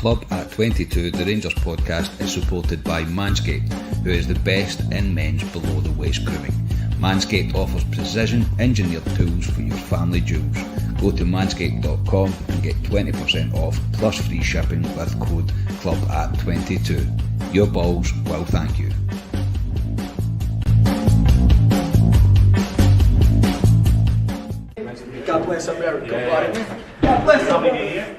Club at 22, the Rangers podcast, is supported by Manscaped, who is the best in men's below the waist grooming. Manscaped offers precision engineered tools for your family jewels. Go to manscaped.com and get 20% off plus free shipping with code Club at 22. Your balls will thank you. God bless America. God bless America.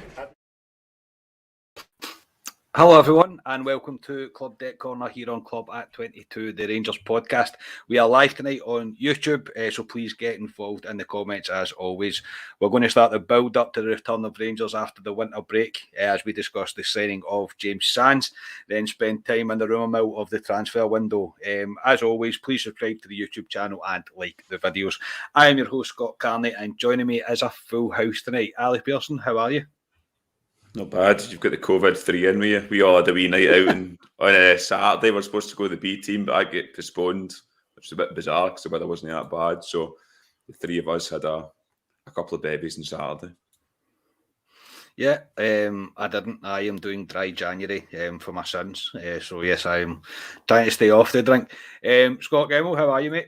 Hello everyone and welcome to Club Deck Corner here on Club at 22, the Rangers podcast. We are live tonight on YouTube, so please get involved in the comments as always. We're going to start the build up to the return of Rangers after the winter break as we discuss the signing of James Sands, then spend time in the rumour mill of the transfer window. As always, please subscribe to the YouTube channel and like the videos. I am your host Scott Carney and joining me is a full house tonight. Ali Pearson, how are you? Not bad. You've got the COVID-3 in with you. We all had a wee night out and on a Saturday we're supposed to go to the B team, but I get postponed, which is a bit bizarre because the weather wasn't that bad. So the three of us had a couple of babies on Saturday. Yeah, I didn't. I am doing dry January for my sons. So yes, I am trying to stay off the drink. Scott Gemmell, how are you, mate?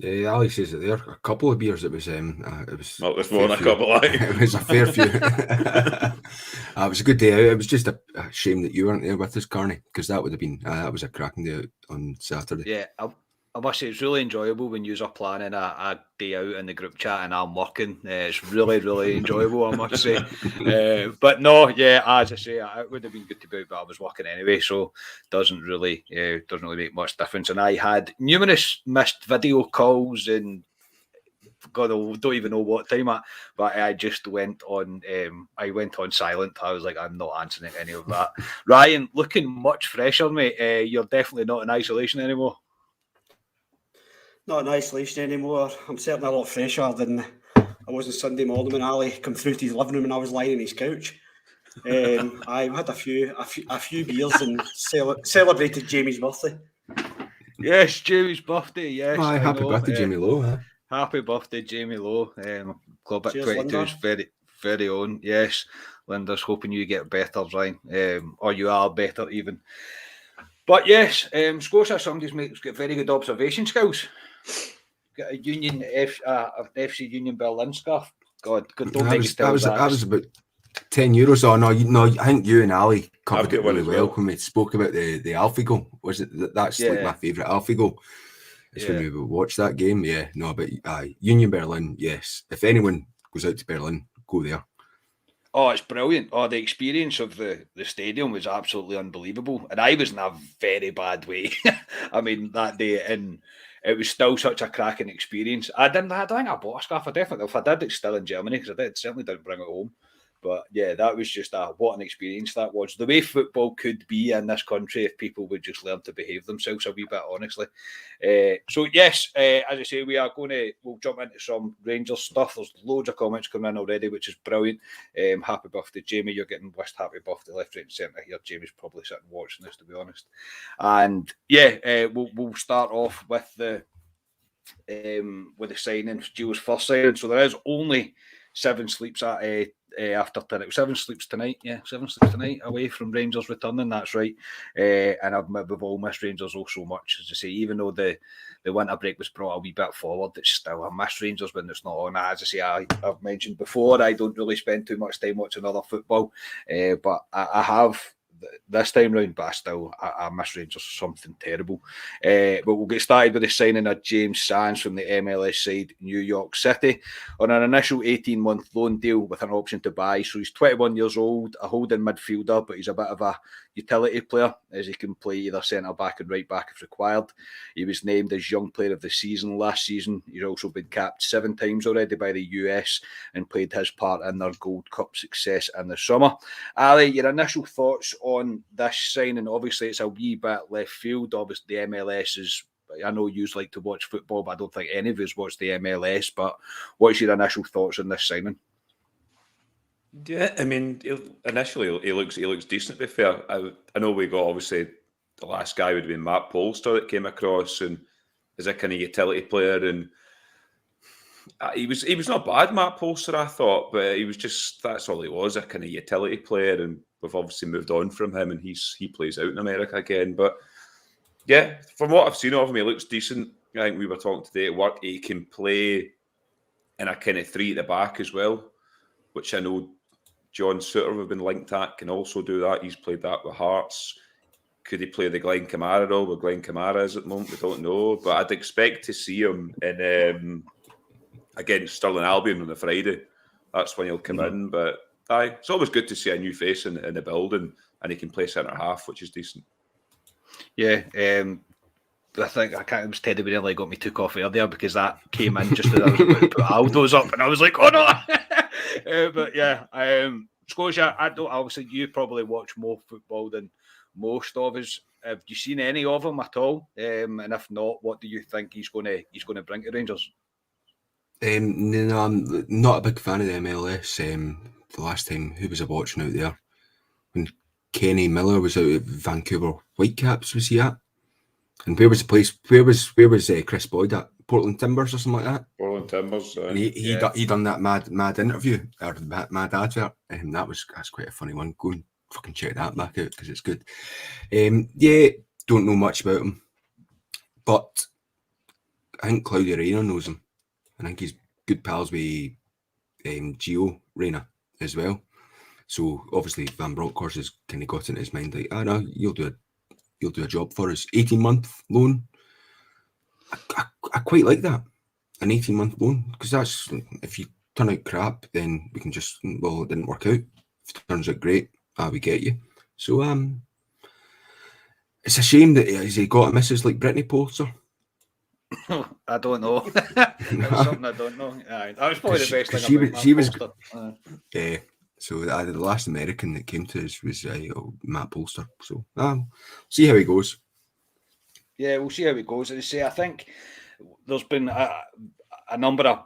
Alex says it there. A couple of beers. It was Well, it was more than a couple. It was a fair few. It was a good day out. It was just a shame that you weren't there with us, Carney, because that would have been that was a cracking day out on Saturday. Yeah, I must say it's really enjoyable when you're planning a day out in the group chat and I'm working. It's really, really enjoyable, I must say. But no, yeah, as I say, it would have been good to be out, but I was working anyway, so doesn't really make much difference. And I had numerous missed video calls and God, I don't even know what time but I just went on. I went on silent. I was like, I'm not answering any of that. Ryan, looking much fresher, mate. You're definitely not in isolation anymore. Not in isolation anymore. I'm certainly a lot fresher than I was on Sunday morning when Ali come through to his living room and I was lying on his couch. I had a few beers and celebrated Jamie's birthday. Yes, Jamie's birthday. Yes, happy birthday, Jamie Lowe. Huh? Happy birthday, Jamie Lowe. Club at 22 is very own. Yes, Linda's hoping you get better, Ryan, or you are better even. But yes, Scotia somebody's got very good observation skills. Got a FC Union Berlin scarf. God, don't make us tell that. That was about €10. Oh no, I think you and Ali covered it really well when we spoke about the Alfie goal. Was it that's like my favourite Alfie goal? It's when we watched that game. Yeah, no, but Union Berlin, yes. If anyone goes out to Berlin, go there. Oh, it's brilliant. Oh, the experience of the stadium was absolutely unbelievable. And I was in a very bad way. I mean, that day, and it was still such a cracking experience. I think I bought a scarf. If I did, it's still in Germany because I certainly didn't bring it home. But yeah, that was just what an experience that was. The way football could be in this country if people would just learn to behave themselves a wee bit, honestly. So yes, as I say, we'll jump into some Rangers stuff. There's loads of comments coming in already, which is brilliant. Happy birthday, Jamie. You're getting wished happy birthday left, right and centre here. Jamie's probably sitting watching this, to be honest. And yeah, we'll start off with the signing, Gio's first signing. So there is only 7 sleeps after tonight. 7 sleeps tonight. Yeah, 7 sleeps tonight away from Rangers returning. That's right. And we've all missed Rangers all so much. As I say, even though the winter break was brought a wee bit forward, it's still a miss Rangers when it's not on. As I say, I've mentioned before, I don't really spend too much time watching other football, but I have this time round, but I miss Rangers something terrible. But we'll get started with the signing of James Sands from the MLS side, New York City, on an initial 18-month loan deal with an option to buy. So he's 21 years old, a holding midfielder, but he's a bit of a utility player as he can play either centre back and right back if required. He was named as Young Player of the Season last season. He's also been capped 7 times already by the US and played his part in their Gold Cup success in the summer. Ali, your initial thoughts on this signing? Obviously, it's a wee bit left field. Obviously, the MLS is, I know you like to watch football, but I don't think any of us watch the MLS. But what's your initial thoughts on this signing? Yeah, I mean, initially he looks decent. To be fair, I know we got obviously the last guy would have been Matt Polster that came across and as a kind of utility player, and He was not bad, Matt Polster, I thought, but he was just, that's all he was, a kind of utility player, and we've obviously moved on from him, and he plays out in America again. But yeah, from what I've seen of him, he looks decent. I think we were talking today at work, he can play in a kind of 3 at the back as well, which I know John Suter have been linked at, can also do that. He's played that with Hearts. Could he play the Glenn Kamara role where Glenn Kamara is at the moment? We don't know. But I'd expect to see him in against Stirling Albion on the Friday. That's when he'll come in. But it's always good to see a new face in the building, and he can play centre-half, which is decent. Yeah, I think it was Teddy Really got me took off air there because that came in just as I was about to put Aldo's up, and I was like, oh no! But yeah, Scotia, obviously you probably watch more football than most of us. Have you seen any of him at all? And if not, what do you think he's going to bring to Rangers? No, I'm not a big fan of the MLS. The last time, who was I watching out there? When Kenny Miller was out at Vancouver Whitecaps, was he at? And where was the place? Where was Chris Boyd at? Portland Timbers or something like that? Portland Timbers. And he done that mad interview or mad advert, and that's quite a funny one. Go and fucking check that back out because it's good. Yeah, don't know much about him, but I think Claudio Reyna knows him. I think he's good pals with Gio Reyna as well. So obviously Van Bronckhorst has kind of got in his mind like, no, you'll do a job for us. 18-month loan. I quite like that, an 18-month loan, because that's, if you turn out crap, then we can just, well, it didn't work out. If it turns out great, we get you. So it's a shame that he got a missus like Brittany Polster. I don't know. That's something I don't know. That was probably the best thing. She was. Yeah. So the last American that came to us was Matt Polster. So see how he goes. Yeah, we'll see how it goes. As I say, I think there's been a number of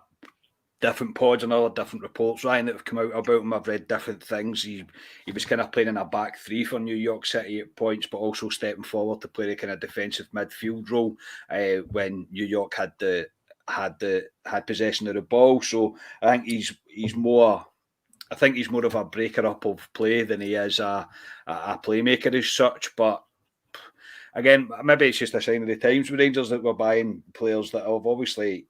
different pods and other different reports, Ryan, that have come out about him. I've read different things. He was kind of playing in a back 3 for New York City at points, but also stepping forward to play a kind of defensive midfield role when New York had possession of the ball. So I think he's more of a breaker up of play than he is a playmaker as such. But again, maybe it's just a sign of the times with Rangers that we're buying players that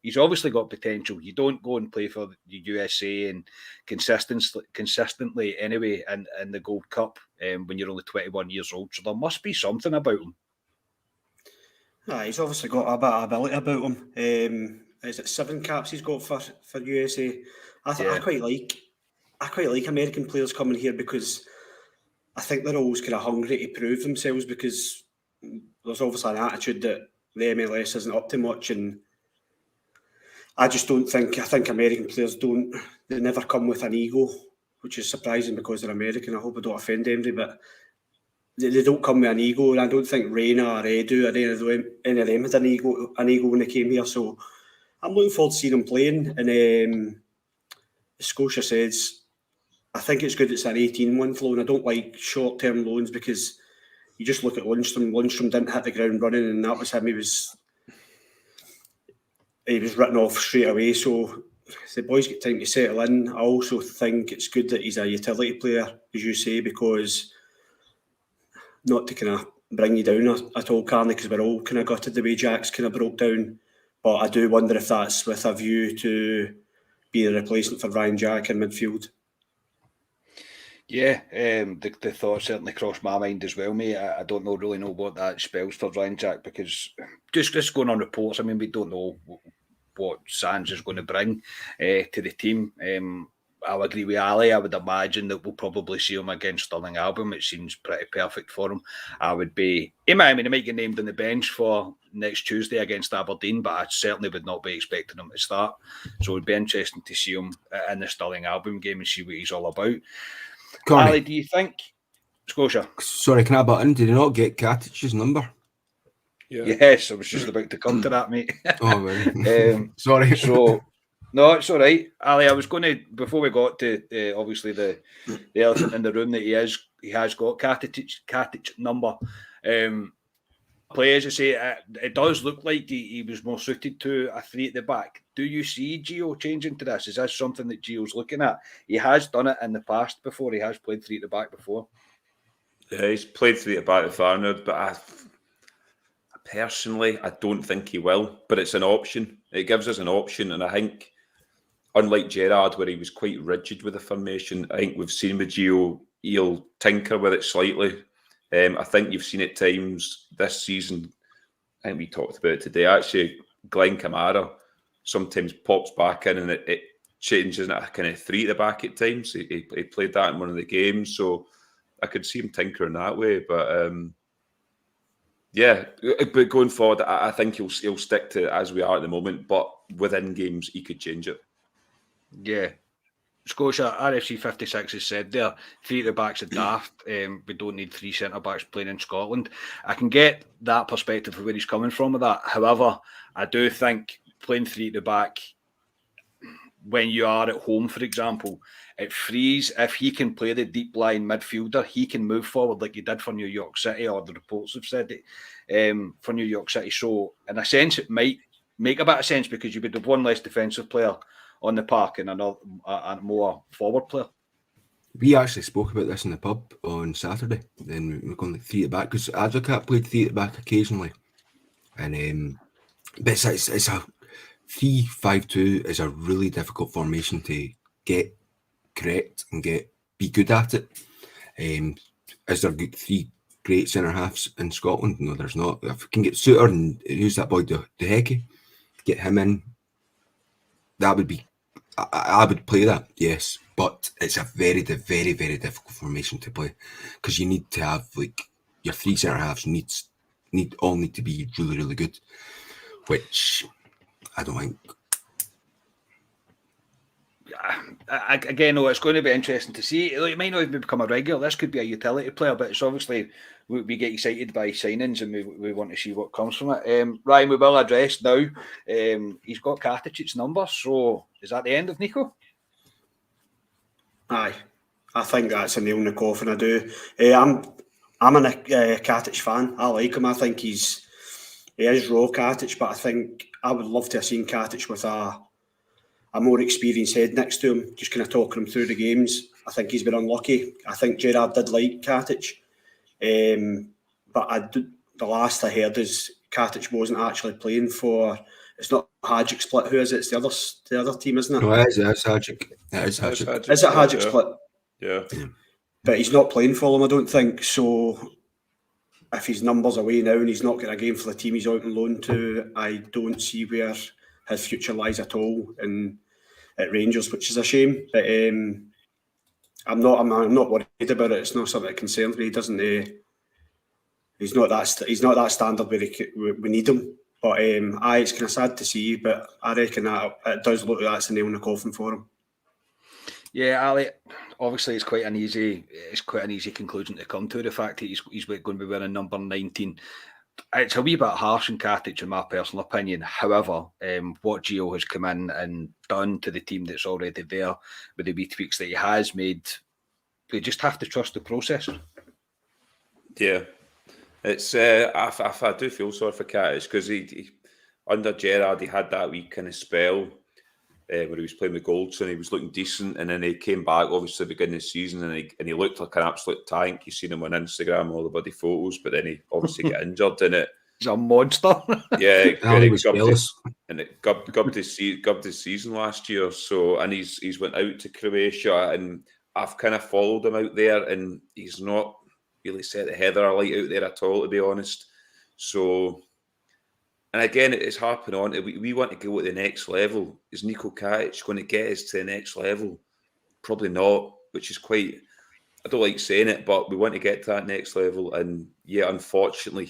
he's obviously got potential. You don't go and play for the USA and consistently anyway in the Gold Cup when you're only 21 years old. So there must be something about him. He's obviously got a bit of ability about him. Is it 7 caps he's got for USA? I quite like American players coming here because I think they're always kind of hungry to prove themselves, because there's obviously an attitude that the MLS isn't up to much, and I just don't think. I think American players they never come with an ego, which is surprising because they're American. I hope I don't offend anybody, but they don't come with an ego, and I don't think Reyna or Edu or any of them had an ego when they came here. So I'm looking forward to seeing them playing. And as Scotia says, I think it's good it's an 18-month loan. I don't like short-term loans because you just look at Lundstrom. Lundstrom didn't hit the ground running, and that was him. He was written off straight away. So the boys get time to settle in. I also think it's good that he's a utility player, as you say, because not to kind of bring you down at all, Carney, because we're all kind of gutted the way Jack's kind of broke down. But I do wonder if that's with a view to be a replacement for Ryan Jack in midfield. Yeah, the thought certainly crossed my mind as well, mate. I don't really know what that spells for Ryan Jack, because just going on reports, I mean, we don't know what Sands is going to bring to the team. I'll agree with Ali. I would imagine that we'll probably see him against Stirling Albion. It seems pretty perfect for him. He might get named on the bench for next Tuesday against Aberdeen, but I certainly would not be expecting him to start. So it would be interesting to see him in the Stirling Albion game and see what he's all about. Connie, Ali, do you think... Scotia? Sorry, can I butt in? Did you not get Katic's number? Yeah. Yes, I was just about to come to that, mate. Oh, well. Sorry. So... No, it's all right, Ali. I was going to, before we got to obviously the elephant in the room, that he has got Katic number. I play, as I say, it does look like he was more suited to a three at the back. Do you see Gio changing to this? Is this something that Gio's looking at? He has done it in the past before. He has played three at the back before. Yeah, he's played three at the back with Farnard, but personally, I don't think he will. But it's an option. It gives us an option, and I think, unlike Gerrard, where he was quite rigid with the formation, I think we've seen with Gio, he'll tinker with it slightly. I think you've seen at times this season, I think we talked about it today, actually, Glenn Kamara sometimes pops back in and it changes into a kind of three at the back at times. He played that in one of the games, so I could see him tinkering that way. But but going forward, I think he'll stick to it as we are at the moment, but within games, he could change it. Yeah. Scotia, RFC 56 has said there, three at the back's a daft. We don't need three centre-backs playing in Scotland. I can get that perspective of where he's coming from with that. However, I do think playing three at the back, when you are at home, for example, it frees, if he can play the deep-lying midfielder, he can move forward like he did for New York City, or the reports have said it, for New York City. So, in a sense, it might make a bit of sense because you would have one less defensive player on the park and a more forward player. We actually spoke about this in the pub on Saturday. Then we're going like three at the back because Advocat played three at the back occasionally, and but it's a 3-5-2 is a really difficult formation to get correct and be good at it. Is there three great centre halves in Scotland? No, there's not. If we can get Suter and who's that boy, De Heke, get him in, that would be. I would play that, yes, but it's a very, very, very difficult formation to play because you need to have like your three centre halves need to be really, really good, which I don't think. Again, it's going to be interesting to see. It might not even become a regular. This could be a utility player, but it's obviously we get excited by signings and we want to see what comes from it. Ryan, we will address now. He's got Katic's number, so is that the end of Niko? Aye, I think that's a nail in the coffin. I do. I'm a Katic fan. I like him. I think he is raw Katic, but I think I would love to have seen Katic with a more experienced head next to him, just kind of talking him through the games. I think he's been unlucky. I think Gerrard did like Katic, but the last I heard is Katic wasn't actually playing for. It's not Hadzic split. Who is it? It's the other team, isn't it? No, it is Hadzic. It is Hadzic. Is it Hadzic split? Yeah. But he's not playing for them, I don't think. So if his number's away now and he's not getting a game for the team he's out on loan to, I don't see where his future lies at all at Rangers, which is a shame. But I'm not worried about it. It's not something that concerns me. He doesn't. He's not that standard where we need him. But it's kind of sad to see. But I reckon that it does look like that's a nail in the coffin for him. Yeah, Ali. Obviously, it's quite an easy conclusion to come to. The fact that he's going to be wearing number 19. It's a wee bit harsh on Katic, in my personal opinion. However, what Gio has come in and done to the team that's already there, with the wee tweaks that he has made, they just have to trust the process. Yeah, it's. I do feel sorry for Katic because he under Gerrard he had that wee kind of spell where he was playing with Goldson. He was looking decent, and then he came back obviously beginning of the season, and he looked like an absolute tank. You've seen him on Instagram, all the bloody photos, but then he obviously got injured in it. He's a monster. Yeah, he was jealous. And it gubbed his season last year. So, and he's went out to Croatia, and I've kind of followed him out there, and he's not really set the heather alight out there at all, to be honest. So. And again, it's harping on. We want to go at the next level. Is Niko Katic going to get us to the next level? Probably not, which is quite... I don't like saying it, but we want to get to that next level. And yeah, unfortunately,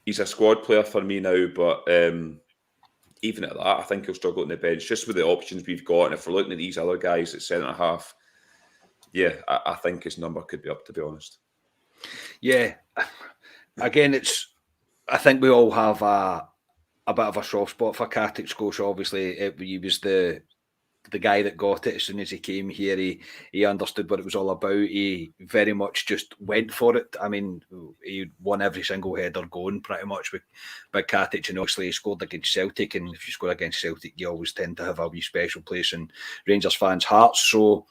he's a squad player for me now, but even at that, I think he'll struggle on the bench, just with the options we've got. And if we're looking at these other guys at centre-half, yeah, I think his number could be up, to be honest. Yeah. Again, I think we all have a bit of a soft spot for Katic. Scotia. Obviously, he was the the guy that got it as soon as he came here. He understood what it was all about. He very much just went for it. I mean, he won every single header going pretty much with Katic, and obviously he scored against Celtic, and if you score against Celtic, you always tend to have a wee special place in Rangers fans' hearts. So,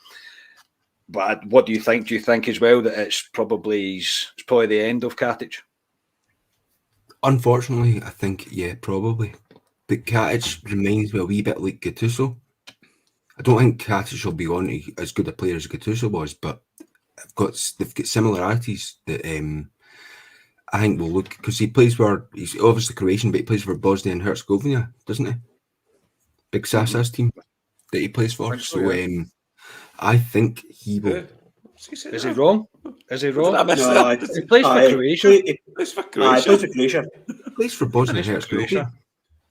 but what do you think? Do you think as well that it's probably the end of Katic? Unfortunately, I think, yeah, probably. But Katic reminds me a wee bit like Gattuso. I don't think Katic will be on as good a player as Gattuso was, but they've got similarities that I think will look, because he's obviously Croatian, but he plays for Bosnia and Herzegovina, doesn't he? Big Sasa's team that he plays for. So I think he will. Is he wrong? Is he wrong? No, he plays for Croatia. He plays for Croatia. He plays for Bosnia and Herzegovina.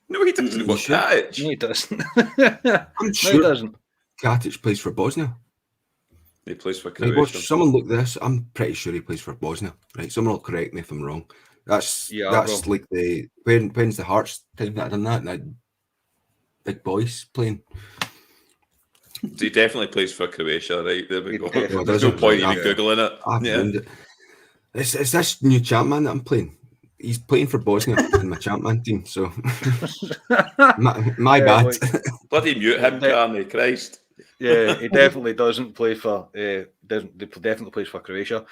No, he doesn't. What, Katic? No, he doesn't. I'm sure he doesn't. Katic plays for Bosnia. He plays for Croatia. Someone look this. I'm pretty sure he plays for Bosnia. Right? Someone will correct me if I'm wrong. That's like the when's the Hearts time that I done that? And that big boys playing. He definitely plays for Croatia, right? There we go. Well, there's no point even googling it. I've ruined it. It's this new Champman that I'm playing. He's playing for Bosnia in my Champman team, so my bad. Bloody mute him, Carney, Christ. Yeah, he definitely doesn't play for. Definitely plays for Croatia.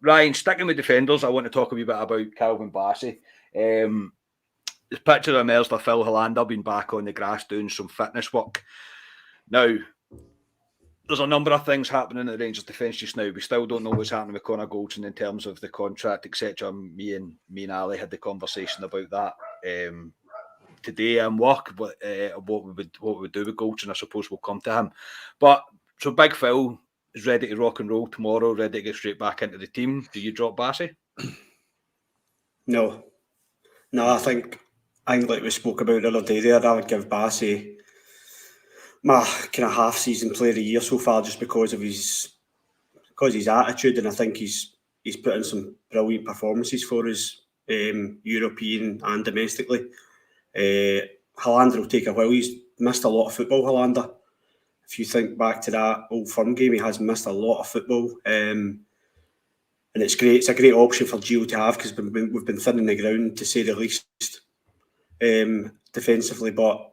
Ryan, sticking with defenders, I want to talk a wee bit about Calvin Bassey. The picture emerged of Phil Hollander being back on the grass doing some fitness work. Now, there's a number of things happening at the Rangers defence just now. We still don't know what's happening with Connor Goldson in terms of the contract, etc. Me and Ali had the conversation about that today in work. But what we would do with Goldson, I suppose, we'll come to him. But so Big Phil is ready to rock and roll tomorrow, ready to get straight back into the team. Do you drop Bassey? No, I think like we spoke about the other day there, I would give Bassey my kind of half-season player of the year so far, just because of his attitude, and I think he's put in some brilliant performances for us, European and domestically. Hollander will take a while. He's missed a lot of football, Hollander. If you think back to that Old Firm game, he has missed a lot of football, and it's great. It's a great option for Gio to have, because we've been thinning the ground, to say the least, defensively, but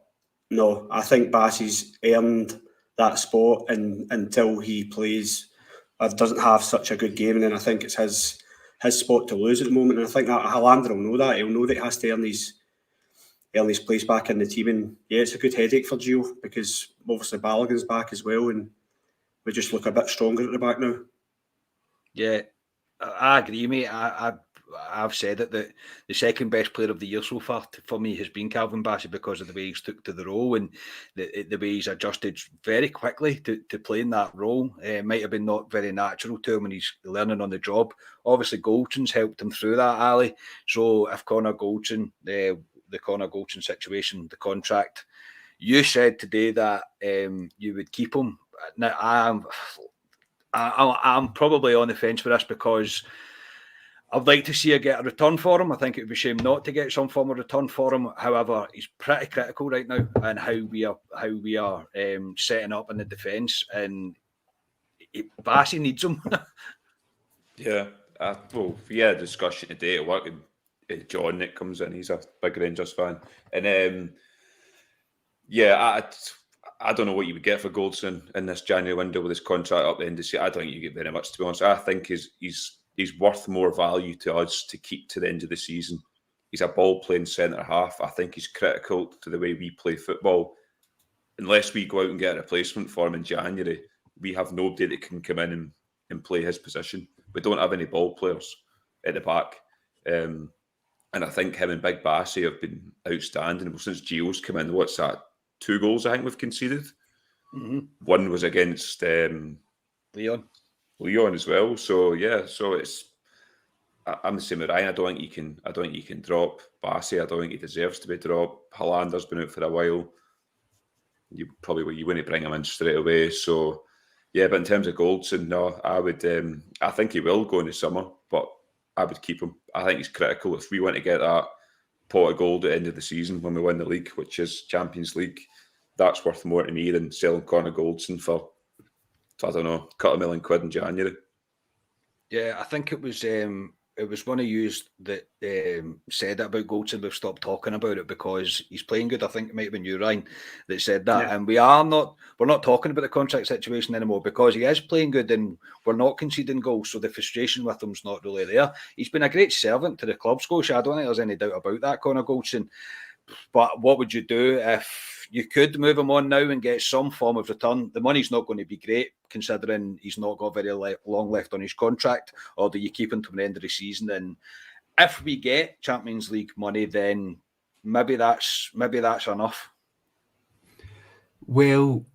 no, I think Bassey's earned that spot, and until he plays or doesn't have such a good game, and then I think it's his spot to lose at the moment. And I think that Hollander will know that. He'll know that he has to earn his place back in the team. And yeah, it's a good headache for Gio, because obviously Balogun's back as well, and we just look a bit stronger at the back now. Yeah, I agree, mate. I've said it that the second best player of the year so far for me has been Calvin Bassey, because of the way he's took to the role and the way he's adjusted very quickly to playing that role. It might have been not very natural to him when he's learning on the job. Obviously, Goldson's helped him through that, Ali. So if Connor Goldson, the Connor Goldson situation, the contract, you said today that you would keep him. Now, I'm probably on the fence for this, because I'd like to see her get a return for him. I think it would be a shame not to get some form of return for him. However, he's pretty critical right now and how we are setting up in the defence, and Bassey needs him. Yeah, we had a discussion today at work, and John Nick comes in. He's a big Rangers fan, and I don't know what you would get for Goldson in this January window with his contract up the end of the season. I don't think you get very much, to be honest. I think he's worth more value to us to keep to the end of the season. He's a ball-playing centre-half. I think he's critical to the way we play football. Unless we go out and get a replacement for him in January, we have nobody that can come in and play his position. We don't have any ball players at the back. And I think him and Big Bassey have been outstanding. Since Gio's come in, what's that? 2 goals I think we've conceded. Mm-hmm. One was against Leon as well. So yeah, I'm the same with Ryan. I don't think you can drop Bassey. I don't think he deserves to be dropped. Hollander's been out for a while. You wouldn't bring him in straight away. So yeah, but in terms of Goldson, no, I would. I think he will go in the summer, but I would keep him. I think he's critical if we want to get that pot of gold at the end of the season when we win the league, which is Champions League. that's worth more to me than selling Connor Goldson for, I don't know, £250,000 in January. Yeah, I think it was one of you that said it about Goldson. We've stopped talking about it because he's playing good. I think it might have been you, Ryan, that said that. Yeah. And we're not talking about the contract situation anymore because he is playing good and we're not conceding goals. So the frustration with him's not really there. He's been a great servant to the club, Scotia. I don't think there's any doubt about that, Connor Goldson. But what would you do if you could move him on now and get some form of return? The money's not going to be great considering he's not got very long left on his contract. Or do you keep him to the end of the season? And if we get Champions League money, then maybe that's enough. Well,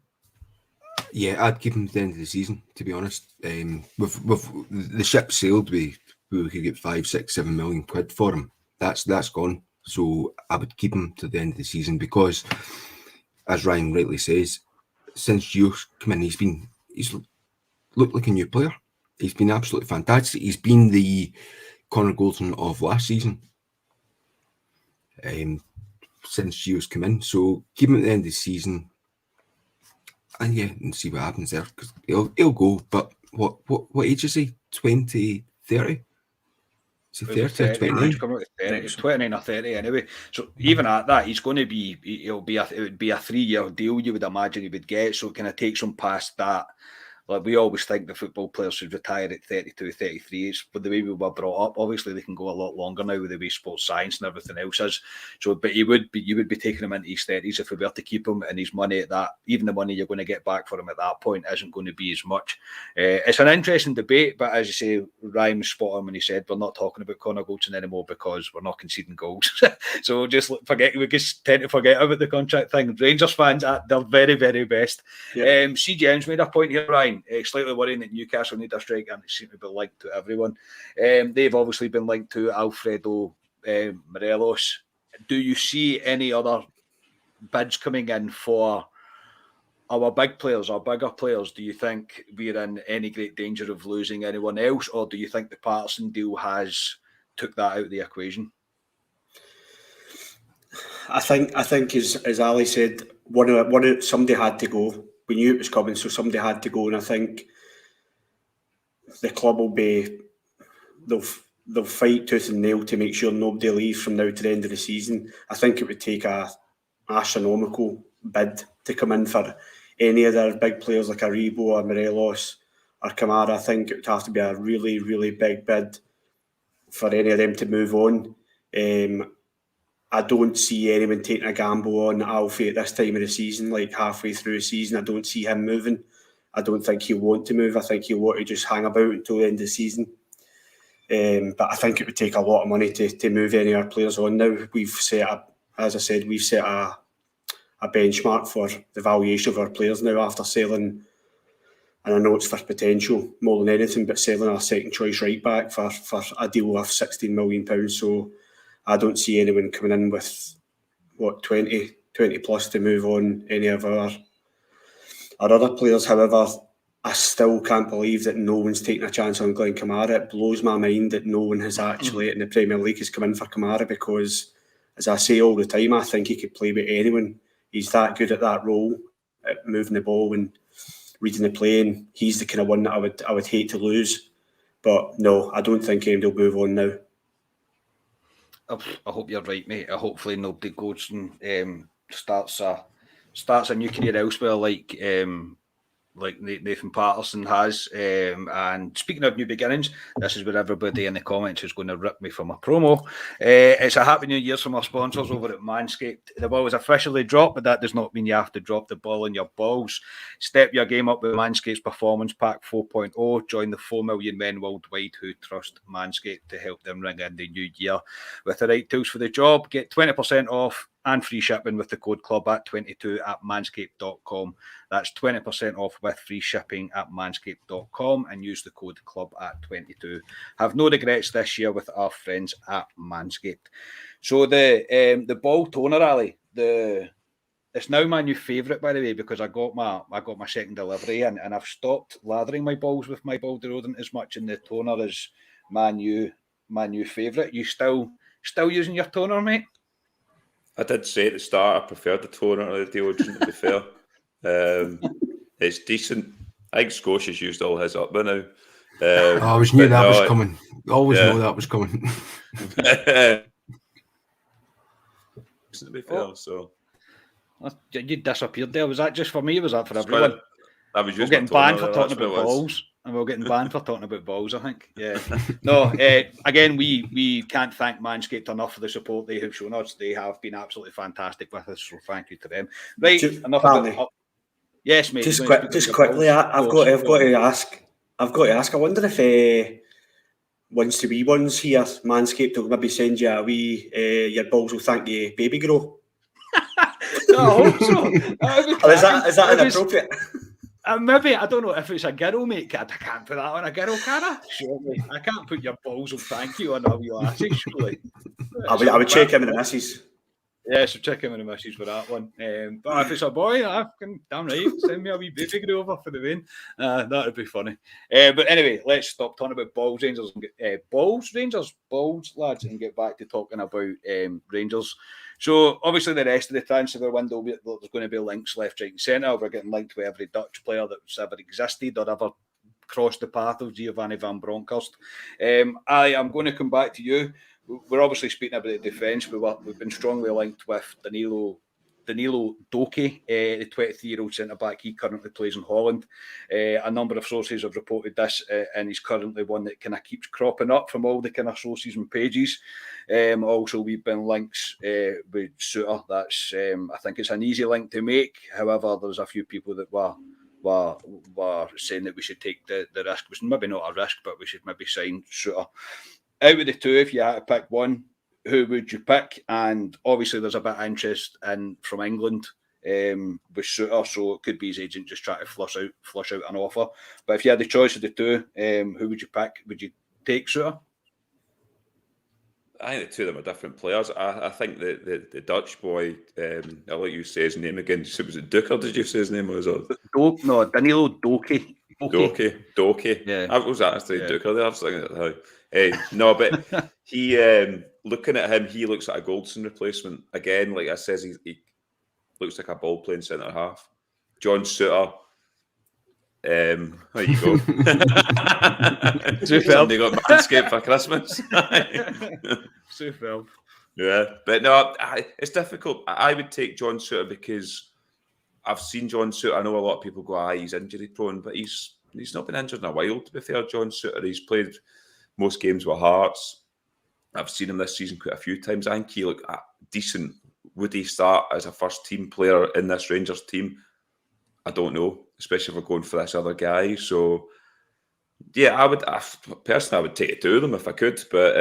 yeah, I'd keep him to the end of the season, to be honest. With the ship sailed, we could get 5, 6, 7 million quid for him. That's gone. So I would keep him to the end of the season because, as Ryan rightly says, since Gio's come in, he's looked like a new player. He's been absolutely fantastic. He's been the Connor Goldson of last season. Since Gio's come in, so keep him at the end of the season, and yeah, and see what happens there because he'll go. But what age is he? 20, 30? Is he 30 or 29? 29 or 30 anyway. So even at that, he's going to be. It would be a 3-year deal. You would imagine he would get. So it kind of takes him past that. Like we always think the football players should retire at 32, 33. It's but the way we were brought up. Obviously, they can go a lot longer now with the way sports science and everything else is. So, but you would be taking him into his 30s if we were to keep him, and his money at that, even the money you're going to get back for him at that point isn't going to be as much. It's an interesting debate, but as you say, Ryan was spot on when he said we're not talking about Connor Goldson anymore because we're not conceding goals. So we just tend to forget about the contract thing. Rangers fans at their very, very best. Yeah. CGM's made a point here, Ryan. Slightly worrying that Newcastle need a striker, and it seems to be linked to everyone. They've obviously been linked to Alfredo Morelos. Do you see any other bids coming in for our big players, our bigger players? Do you think we're in any great danger of losing anyone else, or do you think the Patterson deal has took that out of the equation? I think as Ali said, somebody had to go. We knew it was coming, so somebody had to go, and I think the club they'll fight tooth and nail to make sure nobody leaves from now to the end of the season. I think it would take a astronomical bid to come in for any of their big players like Aribo or Morelos or Kamara. I think it would have to be a really, really big bid for any of them to move on. I don't see anyone taking a gamble on Alfie at this time of the season, like halfway through the season. I don't see him moving. I don't think he'll want to move. I think he'll want to just hang about until the end of the season. But I think it would take a lot of money to move any of our players on now. We've set a benchmark for the valuation of our players now after selling, and I know it's for potential more than anything, but selling our second choice right back for a deal of £16 million. So I don't see anyone coming in with 20 plus to move on any of our other players. However, I still can't believe that no one's taking a chance on Glenn Kamara. It blows my mind that no one has actually in the Premier League has come in for Kamara because, as I say all the time, I think he could play with anyone. He's that good at that role, at moving the ball and reading the play, and he's the kind of one that I would hate to lose. But no, I don't think anybody will move on now. I hope you're right, mate. Hopefully nobody goes and starts a new career elsewhere like Nathan Patterson has. And speaking of new beginnings, this is where everybody in the comments is going to rip me for my promo. It's a happy new year from our sponsors over at Manscaped. The ball is officially dropped, but that does not mean you have to drop the ball in your balls. Step your game up with Manscaped's Performance Pack 4.0. Join the 4 million men worldwide who trust Manscaped to help them ring in the new year with the right tools for the job. Get 20% off and free shipping with the code CLUB@22 at manscaped.com. That's 20% off with free shipping at manscaped.com and use the code CLUB@22. Have no regrets this year with our friends at Manscaped. So the ball toner, Ali, it's now my new favourite, by the way, because I got my second delivery and I've stopped lathering my balls with my ball deodorant as much, and the toner is my new favourite. You still using your toner, mate? I did say at the start I preferred the toner or the deodorant, to be fair. It's decent. I think Scotia has used all his up by now. I always knew that was coming. Always know that was coming. To be fair, so you disappeared there. Was that just for me? Or was that for everyone? I was we're getting banned for talking about balls, and we're getting banned for talking about balls. I think. Yeah. No. Again, we can't thank Manscaped enough for the support they have shown us. They have been absolutely fantastic with us. So thank you to them. Right. Enough about. Yes, mate. Just quickly, I've got to ask. I wonder if once the wee ones here, Manscaped will maybe send you a wee your balls will thank you baby grow. I hope so. Is that inappropriate? Maybe, I don't know if it's a girl, mate. I can't put that on a girl, can I? Surely. I can't put your balls of thank you on a wee lassie, surely. I would check him in the missus. Yeah, so check him in the missus for that one. But if it's a boy, damn right, send me a wee baby grow over for the win. That would be funny. But anyway, let's stop talking about balls, Rangers, and balls, lads, and get back to talking about Rangers. So obviously the rest of the transfer window, there's going to be links left, right, and centre. We're getting linked with every Dutch player that's ever existed or ever crossed the path of Giovanni van Bronckhorst. I am going to come back to you. We're obviously speaking about the defence, but we've been strongly linked with Danilo Doki, the 23-year-old centre-back. He currently plays in Holland. A number of sources have reported this, and he's currently one that kind of keeps cropping up from all the kind of sources and pages. Also, we've been links with Suter. That's I think it's an easy link to make. However, there's a few people that were saying that we should take the risk. It was maybe not a risk, but we should maybe sign Suter. Out of the two, if you had to pick one, who would you pick? And obviously, there's a bit of interest from England with Suter, so it could be his agent just trying to flush out an offer. But if you had the choice of the two, who would you pick? Would you take Suter? I think the two of them are different players. I think the Dutch boy, I'll let you say his name again. Was it Duke or did you say his name? No, Danilo Doki. Doki. Yeah. I was actually Duke there. I was thinking, no, but he, looking at him, he looks like a Goldson replacement. Again, like I says, he looks like a ball playing centre half. John Suter. There you go. Somebody got Manscaped for Christmas. Super. Yeah, but no, it's difficult. I would take John Suter because I've seen John Suter. I know a lot of people go, he's injury prone, but he's not been injured in a while, to be fair. John Suter, he's played most games with Hearts. I've seen him this season quite a few times. I think he looked decent. Would he start as a first team player in this Rangers team? I don't know, especially if we're going for this other guy. So, yeah, I would take the two of them if I could. But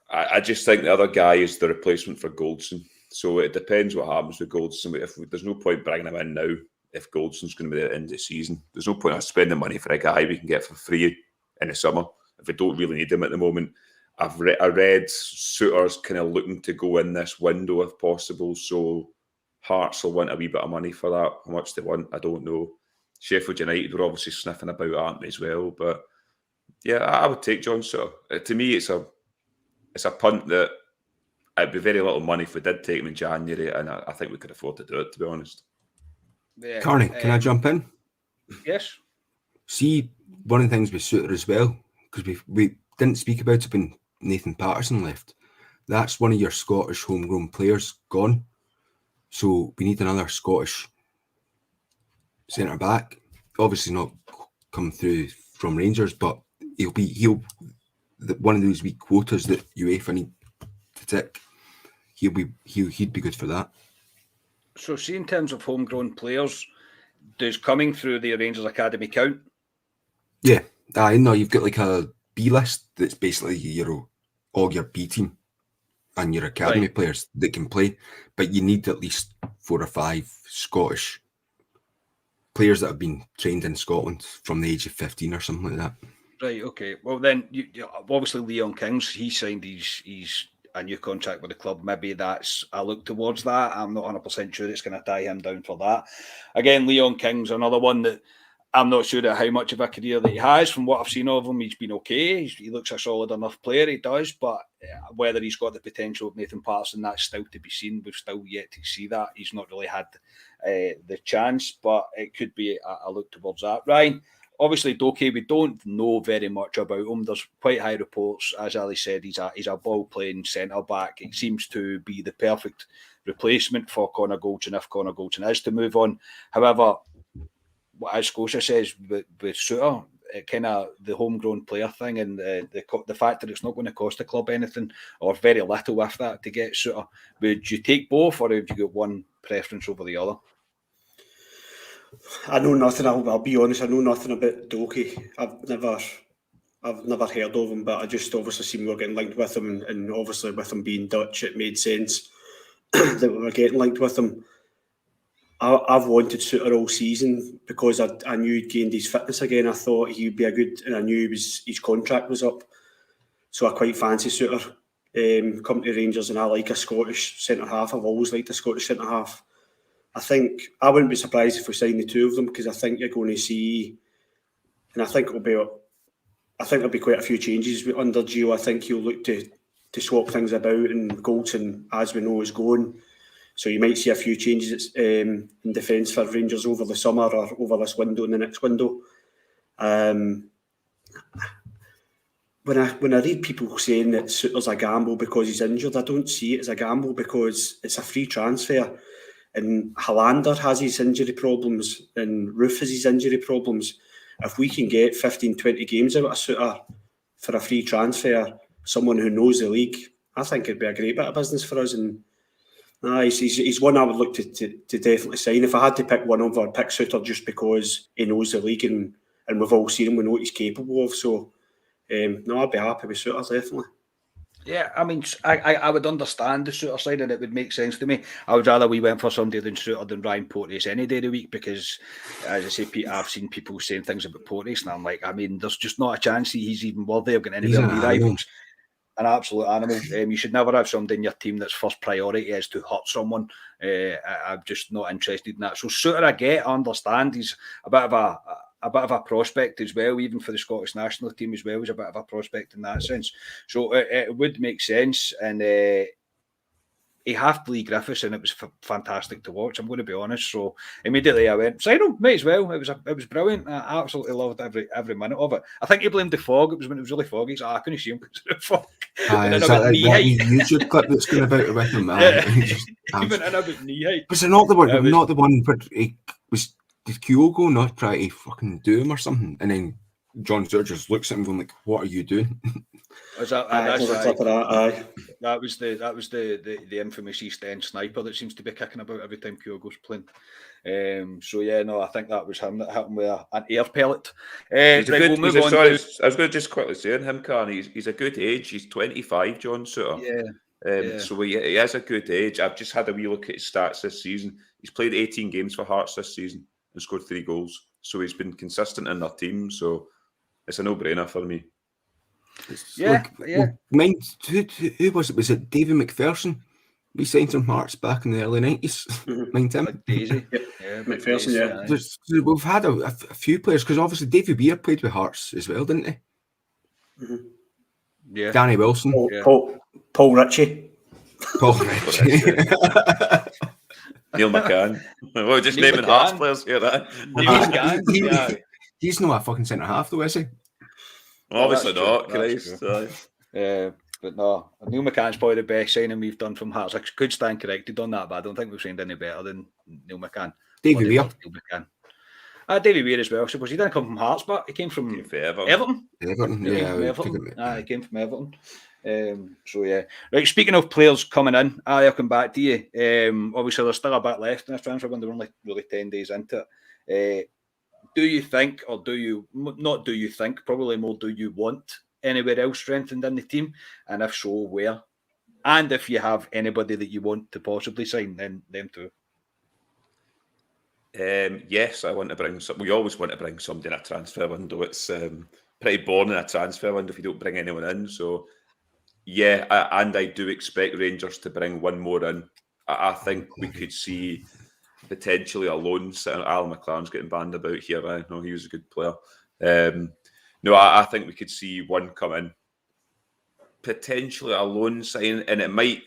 I just think the other guy is the replacement for Goldson. So it depends what happens with Goldson. There's no point bringing him in now if Goldson's going to be at the end of the season. There's no point of spending money for a guy we can get for free in the summer if we don't really need him at the moment. I read Suter's kind of looking to go in this window if possible. So Hearts will want a wee bit of money for that. How much they want, I don't know. Sheffield United were obviously sniffing about, aren't they, as well? But yeah, I would take John Suter. To me, it's a punt that it'd be very little money if we did take him in January, and I think we could afford to do it, to be honest. Yeah, Carney, can I jump in? Yes. See, one of the things with Suter as well, because we didn't speak about it when Nathan Patterson left. That's one of your Scottish homegrown players gone. So we need another Scottish centre back. Obviously not come through from Rangers, but he'll one of those wee quotas that UEFA need to tick. He'd be good for that. So, see, in terms of homegrown players, does coming through the Rangers Academy count? Yeah, I know you've got like a B list that's basically all your B team and your academy players that can play, but you need at least 4 or 5 Scottish players that have been trained in Scotland from the age of 15 or something like that. Right, okay. Well, then, obviously, Leon Kings, he signed his a new contract with the club. Maybe that's a look towards that. I'm not 100% sure it's going to tie him down for that. Again, Leon King's another one that I'm not sure how much of a career that he has. From what I've seen of him, he's been okay. He looks a solid enough player, he does, but whether he's got the potential of Nathan Patterson, that's still to be seen. We've still yet to see that. He's not really had the chance, but it could be a look towards that. Ryan, obviously Doki, we don't know very much about him. There's quite high reports. As Ali said, he's a ball-playing centre-back. It seems to be the perfect replacement for Connor Goldson if Connor Goldson is to move on. However, as Scotia says, with Suter, kind of the homegrown player thing and the fact that it's not going to cost the club anything or very little with that to get Suter, would you take both, or have you got one preference over the other? I know nothing. I'll be honest. I know nothing about Doki. I've never heard of him, but I just obviously seen we were getting linked with him, and obviously with him being Dutch, it made sense that we were getting linked with him. I've wanted Suter all season because I knew he'd gained his fitness again. I thought he'd be a good, and I knew his contract was up, so I quite fancy Suter. Come to Rangers, and I like a Scottish centre half. I've always liked a Scottish centre half. I think I wouldn't be surprised if we signed the two of them, because I think you're going to see, and I think there'll be quite a few changes under Gio. I think he'll look to swap things about, and Goldson, as we know, is going. So you might see a few changes in defence for Rangers over the summer or over this window and the next window. When I read people saying that Suter's a gamble because he's injured, I don't see it as a gamble because it's a free transfer. And Hollander has his injury problems and Roof has his injury problems. If we can get 15, 20 games out of Suter for a free transfer, someone who knows the league, I think it'd be a great bit of business for us. And he's one I would look to definitely sign. If I had to pick one over, I'd pick Suter just because he knows the league and we've all seen him, we know what he's capable of. So, I'd be happy with Suter, definitely. Yeah, I mean, I would understand the Suter side, and it would make sense to me. I would rather we went for somebody than Suter than Ryan Porteous any day of the week, because, as I say, I've seen people saying things about Porteous, and I'm like, I mean, there's just not a chance he's even worthy of getting anywhere near rivals. An absolute animal. You should never have somebody in your team that's first priority is to hurt someone. I'm just not interested in that. So Suter, I understand. He's a bit of a prospect as well, even for the Scottish national team as well. He's a bit of a prospect in that sense. So it would make sense. And he half Lee Griffiths, and it was fantastic to watch. I'm going to be honest. So immediately I went, sign him, may as well. It was brilliant. I absolutely loved every minute of it. I think he blamed the fog. It was when it was really foggy. So I couldn't see him because of the fog. Is that like that YouTube clip that's going about with him? He went in about knee height. Was it not the one? Not the one where he was. Did Kyogo not try to fucking do him or something? And then John Sturgis looks at him going like, "What are you doing?" That was the infamous East End sniper that seems to be kicking about every time Kyogo's playing. I think that was him that hit him with an air pellet. I was going to just quickly say on him, Carney, he's a good age. He's 25, John Suter. So he is a good age. I've just had a wee look at his stats this season. He's played 18 games for Hearts this season and scored 3 goals. So he's been consistent in their team. So it's a no-brainer for me. Who was it? Was it David McPherson? We signed some Hearts back in the early 90s. Mind him? Daisy. McPherson, yeah. We've had a few players, because obviously David Weir played with Hearts as well, didn't he? Mm-hmm. Yeah. Danny Wilson. Paul Ritchie. Paul Ritchie. Neil McCann. We're just naming Hearts players here, right? He's not a fucking centre half, though, is he? Obviously not, Christ. But no, Neil McCann's probably the best signing we've done from Hearts. I could stand corrected on that, but I don't think we've signed any better than Neil McCann. David Weir. David Weir as well. I suppose he didn't come from Hearts, but he came from Everton. He came from Everton. Right, speaking of players coming in, I'll come back to you. Obviously, there's still a bit left in this transfer window. We're only really 10 days into it. Do you think, or do you think, probably more, do you want anywhere else strengthened in the team? And if so, where? And if you have anybody that you want to possibly sign, then them too. Yes, I want to bring some. We always want to bring somebody in a transfer window. It's pretty boring in a transfer window if you don't bring anyone in. So, yeah, I do expect Rangers to bring one more in. I think we could see potentially a loan. Alan McLaren's getting banned about here. I know he was a good player. No, I think we could see one come in, potentially a loan sign, and it might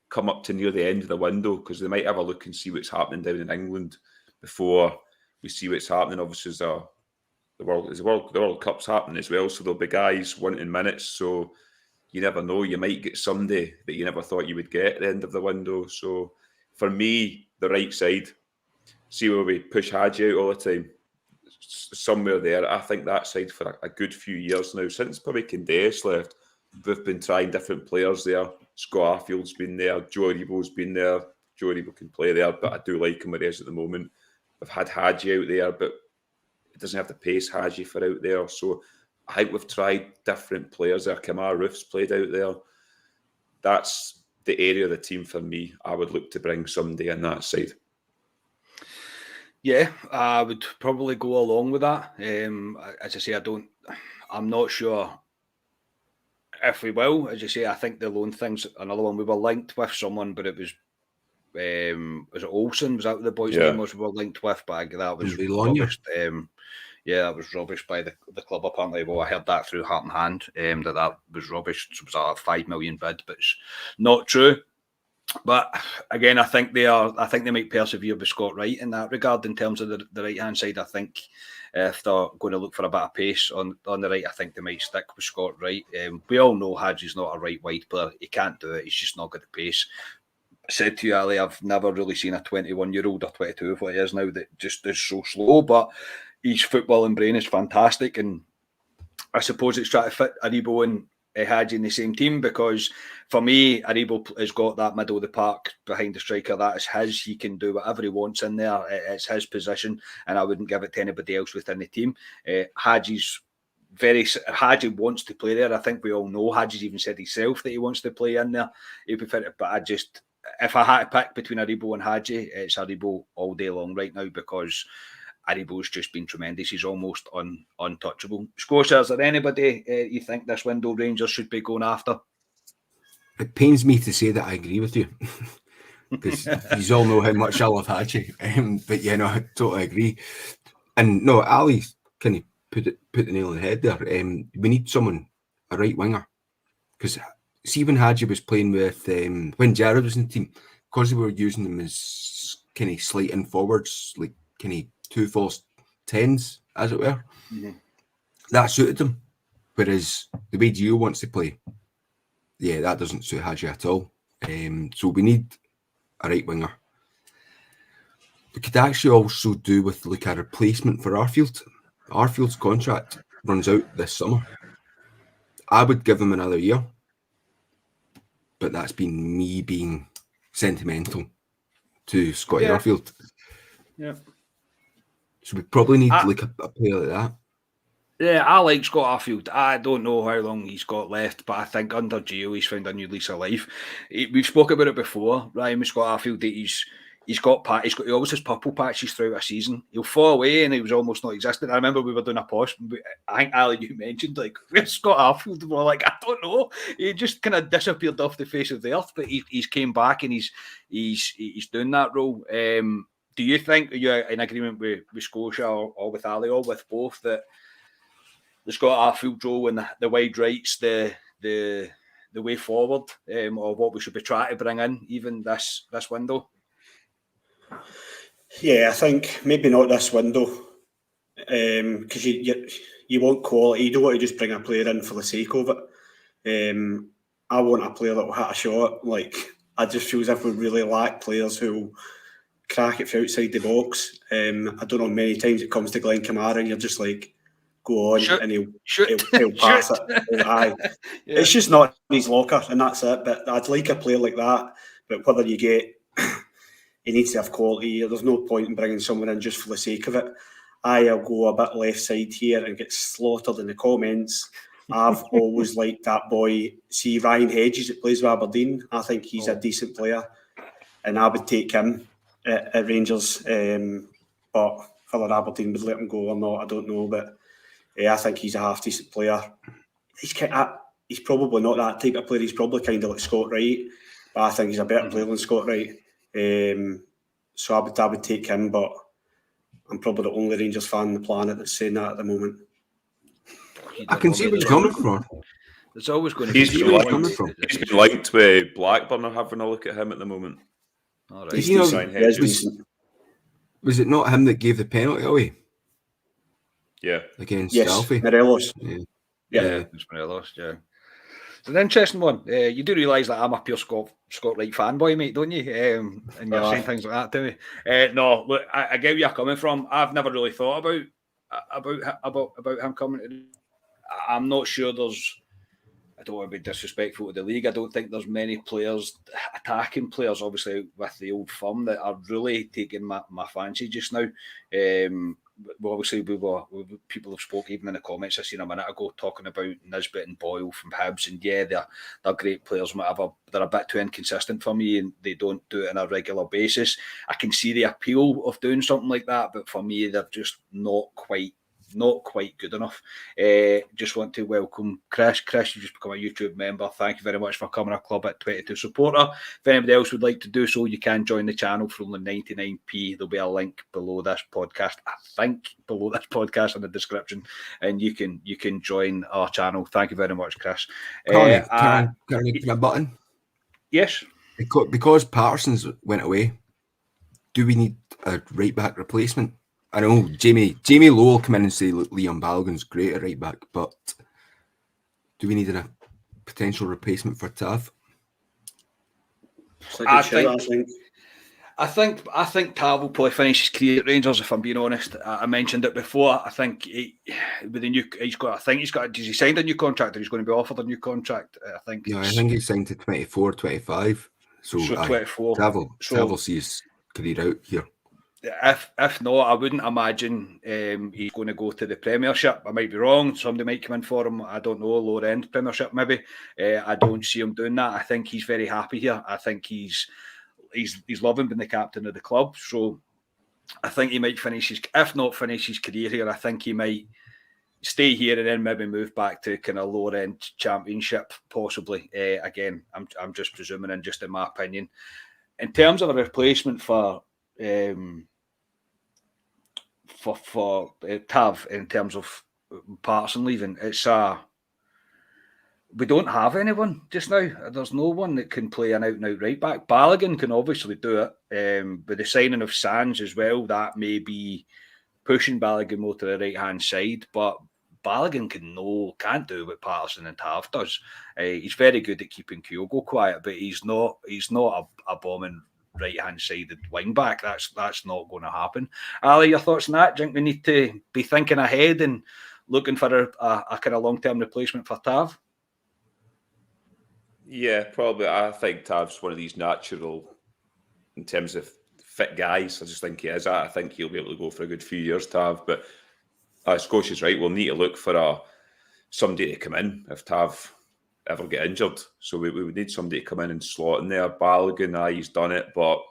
come up to near the end of the window because they might have a look and see what's happening down in England before we see what's happening. Obviously, the World Cup's happening as well, so there'll be guys wanting minutes. So you never know, you might get somebody that you never thought you would get at the end of the window. So for me, the right side, see where we push Hadji out all the time, somewhere there. I think that side for a good few years now, since probably Candace left, we've been trying different players there. Scott Arfield's been there, Joe Aribo's been there. Joe Aribo can play there, but I do like him where he is at the moment. We've had Hadji out there, but it doesn't have the pace Hadji for out there. So I think we've tried different players there. Kamar Roof's played out there. That's the area of the team for me. I would look to bring somebody in that side. Yeah, I would probably go along with that. As I say, I'm not sure if we will. As you say, I think the loan thing's another one. We were linked with someone, but it was it Olsen? Was that what the boy's name was? We were linked with, but that was rubbish. Yeah, that was rubbish by the club apparently. Well, I heard that through Heart and Hand, that was rubbish. It was a 5 million bid, but it's not true. But again, I think they might persevere with Scott Wright in that regard in terms of the right hand side. I think if they're going to look for a bit of pace on the right, I think they might stick with Scott Wright. We all know Hadji's not a right wide player. He can't do it. He's just not got the pace. I said to you, Ali, I've never really seen a 21-year-old or 22 of what he is now that just is so slow, but his footballing brain is fantastic, and I suppose it's trying to fit Aribo and Hadji in the same team, because for me, Aribo has got that middle of the park behind the striker. That is his. He can do whatever he wants in there. It's his position, and I wouldn't give it to anybody else within the team. Hadji wants to play there. I think we all know. Hadji's even said himself that he wants to play in there. He'd be fit, but if I had to pick between Aribo and Hadji, it's Aribo all day long right now, because Aribo's just been tremendous. He's almost untouchable. Scotia, is there anybody you think this window Rangers should be going after? It pains me to say that I agree with you, because you all know how much I love Hadji. But yeah, no, I totally agree. And no, Ali, can you put the nail on the head there? We need someone, a right winger, because see when Hadji was playing with when Jared was in the team, because we were using them as kind of sliding forwards, like kind of 2 false 10s, as it were. Mm-hmm. That suited him. Whereas the way Gio wants to play, yeah, that doesn't suit Hadji at all. So we need a right winger. We could actually also do with like a replacement for Arfield. Arfield's contract runs out this summer. I would give him another year, but that's been me being sentimental to Scotty Arfield. Yeah. So we probably need like a player like that. Yeah, I like Scott Arfield. I don't know how long he's got left, but I think under Gio he's found a new lease of life. We've spoken about it before, Ryan, with Scott Arfield, that he always has purple patches throughout a season. He'll fall away and he was almost not existent. I remember we were doing a post. I think Ali, you mentioned like, where's Scott Arfield? And we're like, I don't know. He just kind of disappeared off the face of the earth, but he's came back and he's doing that role. Do you think, are you in agreement with Scotia or with Ali or with both, that the Scott Arfield role and the wide rights, the way forward, or what we should be trying to bring in even this window? Yeah, I think maybe not this window, because you want quality. You don't want to just bring a player in for the sake of it. I want a player that will hit a shot. Like, I just feel as if we really lack players who will crack it from outside the box. I don't know, many times it comes to Glenn Kamara and you're just like, go on, and he'll pass it. Aye. Yeah. It's just not in his locker, and that's it. But I'd like a player like that. But whether you get, he needs to have quality. There's no point in bringing someone in just for the sake of it. I'll go a bit left side here and get slaughtered in the comments. I've always liked that boy. See Ryan Hedges that plays with Aberdeen. I think he's a decent player, and I would take him at Rangers. But whether Aberdeen would let him go or not, I don't know. But I think he's a half decent player. He's probably not that type of player. He's probably kind of like Scott Wright, but I think he's a better player than Scott Wright. So I would take him, but I'm probably the only Rangers fan on the planet that's saying that at the moment. I can see where you're coming from. There's always going to be He's been linked with Blackburn. I'm having a look at him at the moment. All right. Was it not him that gave the penalty away? Yeah. Against yes, Alfie? Morelos. Yeah, it's Morelos, yeah. It's an interesting one. You do realise that I'm a pure Scott Wright fanboy, mate, don't you? And you're saying things like that to me. No, look, I get where you're coming from. I've never really thought about him coming to. I'm not sure there's. I don't want to be disrespectful to the league. I don't think there's many players, attacking players, obviously with the old firm, that are really taking my fancy just now. Obviously, people have spoke even in the comments I seen a minute ago talking about Nisbet and Boyle from Hibs, and yeah, they're great players, whatever. They're a bit too inconsistent for me, and they don't do it on a regular basis. I can see the appeal of doing something like that, but for me, they're just not quite good enough. Just want to welcome Chris. Chris, you just become a YouTube member. Thank you very much for coming to our club at 22 supporter. If anybody else would like to do so, you can join the channel for only 99p. There'll be a link below this podcast. I think below this podcast in the description, and you can join our channel. Thank you very much, Chris. Can I click a button? Yes. Because Patterson's went away, do we need a right back replacement? I know Jamie Lowe will come in and say Liam Balogun's great at right back, but do we need a potential replacement for Tav? I think Tav will probably finish his career at Rangers. If I'm being honest, I mentioned it before. I think with the new, he's got. Has he signed a new contract, or he's going to be offered a new contract? I think he signed to 24, 25. So 24. Tav will see his career out here. If not, I wouldn't imagine he's going to go to the Premiership. I might be wrong. Somebody might come in for him. I don't know, lower end Premiership maybe. I don't see him doing that. I think he's very happy here. I think he's loving being the captain of the club. So I think he might if not finish his career here, I think he might stay here and then maybe move back to kind of lower end Championship possibly. Again, I'm just presuming, and just in my opinion, in terms of a replacement for Tav, in terms of Patterson leaving, we don't have anyone just now. There's no one that can play an out-and-out right back. Balogun can obviously do it, but the signing of Sands as well, that may be pushing Balogun more to the right-hand side, but Balogun can't do what Patterson and Tav does. He's very good at keeping Kyogo quiet, but he's not a bombing right-hand sided wing back. That's not going to happen. Ali, your thoughts on that? Do you think we need to be thinking ahead and looking for a kind of long-term replacement for Tav? Yeah, probably. I think Tav's one of these natural, in terms of fit guys. I just think he is. I think he'll be able to go for a good few years, Tav. But Scotia's right. We'll need to look for somebody to come in if Tav ever get injured. So we would need somebody to come in and slot in there. Balogun, he's done it, but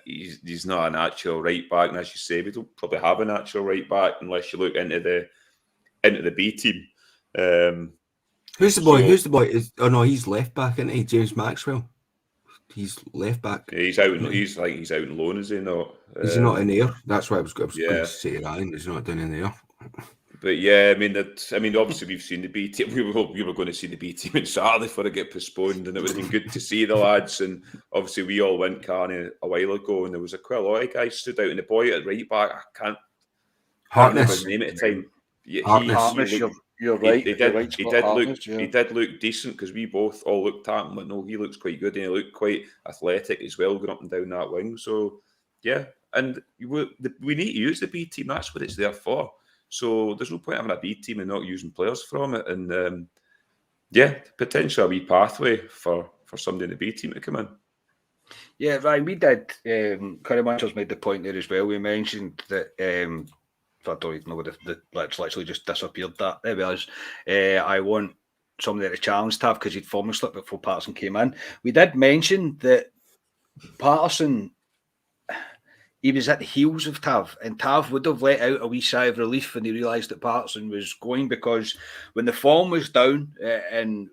he's not a natural right back. And as you say, we don't probably have a natural right back unless you look into the B team. Who's the boy? He's left back, isn't he? James Maxwell. He's left back. Yeah, he's out. He's out on loan, is he not? Is he not in there? That's why I was going to say, Ryan. He's not down in there. But yeah, I mean, obviously we've seen the B team. We were going to see the B team on Saturday before it get postponed, and it would have been good to see the lads. And obviously we all went Carney a while ago, and there was quite a lot of guys stood out. And the boy at right back, I can't remember his name at the time. Hartness, you're right. He did look decent, because we both all looked at him. But no, he looks quite good, and he looked quite athletic as well, going up and down that wing. So yeah, and we need to use the B team. That's what it's there for. So there's no point having a B team and not using players from it. And potentially a wee pathway for somebody in the B team to come in. Yeah, Ryan, we did. Curry Manchers made the point there as well. We mentioned that. I don't even know what it's literally just disappeared. That there it is. I want somebody to challenge Tav, because he'd formally slipped before Patterson came in. We did mention that Patterson, he was at the heels of Tav, and Tav would have let out a wee sigh of relief when he realised that Patterson was going, because when the form was down and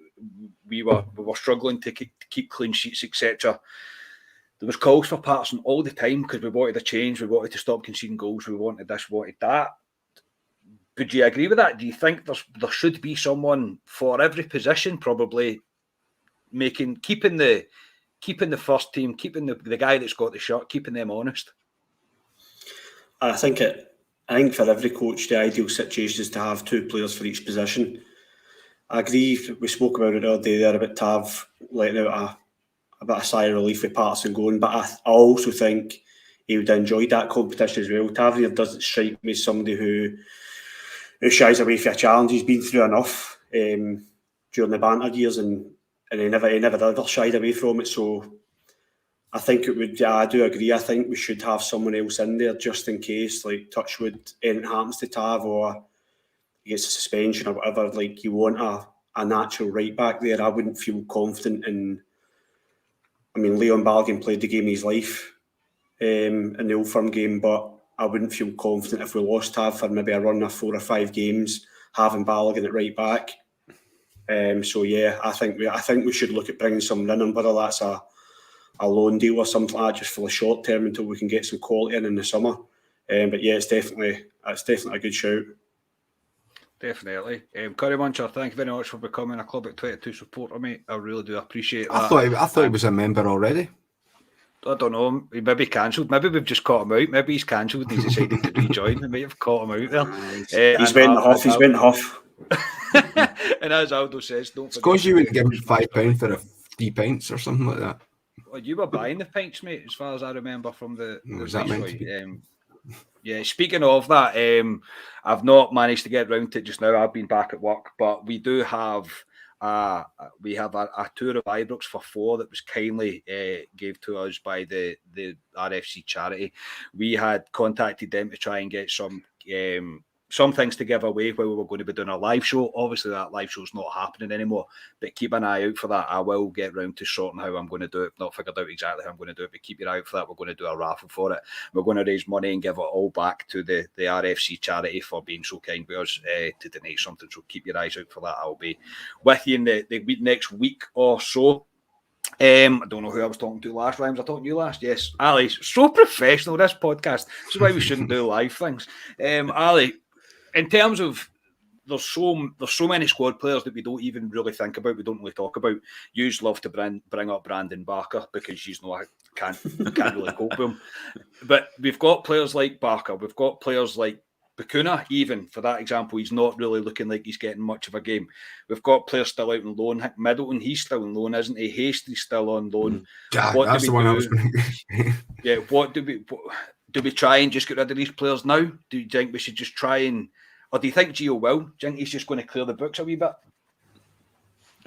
we were struggling to keep clean sheets, etc., there was calls for Patterson all the time because we wanted a change, we wanted to stop conceding goals, we wanted this, wanted that. Would you agree with that? Do you think there should be someone for every position, probably keeping the first team, keeping the guy that's got the shot, keeping them honest? I think for every coach, the ideal situation is to have 2 players for each position. I agree. We spoke about it the other day there about Tav letting out a bit of sigh of relief with Patterson going, but I also think he would have enjoyed that competition as well. Tavernier doesn't strike me as somebody who shies away from a challenge. He's been through enough during the banter years, and he never ever shied away from it. So I think it would. I do agree. I think we should have someone else in there just in case, like touchwood, anything happens to Tav or he gets a suspension or whatever. Like, you want a natural right back there. I wouldn't feel confident in. I mean, Leon Balogun played the game of his life in the Old Firm game, but I wouldn't feel confident if we lost Tav for maybe a run of 4 or 5 games, having Balogun at right back. So yeah, I think we should look at bringing someone in, and whether that's a loan deal or something like that, just for the short term until we can get some quality in the summer. But yeah, it's definitely a good shout. Definitely. Curry Muncher, thank you very much for becoming a Club at 22 supporter, mate. I really do appreciate that. I thought he was a member already. I don't know. He maybe cancelled. Maybe we've just caught him out. Maybe he's cancelled and he's decided to rejoin. We may have caught him out there. He's went huff. And as Aldo says, don't forget. Because you wouldn't give him £5 for 3 pints or something like that. Well, you were buying the pints, mate, as far as I remember from the was that meant to be? Yeah, speaking of that, I've not managed to get round to it just now. I've been back at work, but we do have a tour of Ibrox for 4 that was kindly gave to us by the RFC charity. We had contacted them to try and get some things to give away while we were going to be doing a live show. Obviously, that live show's not happening anymore, but keep an eye out for that. I will get round to sorting how I'm going to do it. Not figured out exactly how I'm going to do it, but keep your eye out for that. We're going to do a raffle for it. We're going to raise money and give it all back to the RFC charity for being so kind with us to donate something. So keep your eyes out for that. I'll be with you in the next week or so. I don't know who I was talking to last. Rhymes, I talking to you last? Yes. Ali, so professional, this podcast. This is why we shouldn't do live things. Ali, in terms of there's so many squad players that we don't even really think about, we don't really talk about. You just love to bring up Brandon Barker because you know I can't really cope with him. But we've got players like Barker, we've got players like Bacuna, even for that example, he's not really looking like he's getting much of a game. We've got players still out on loan. Middleton, he's still on loan, isn't he? Hasty's still on loan. That's the one I was going to. Yeah, what do we try and just get rid of these players now? Do you think we should just try and, or do you think Gio will? Do you think he's just going to clear the books a wee bit?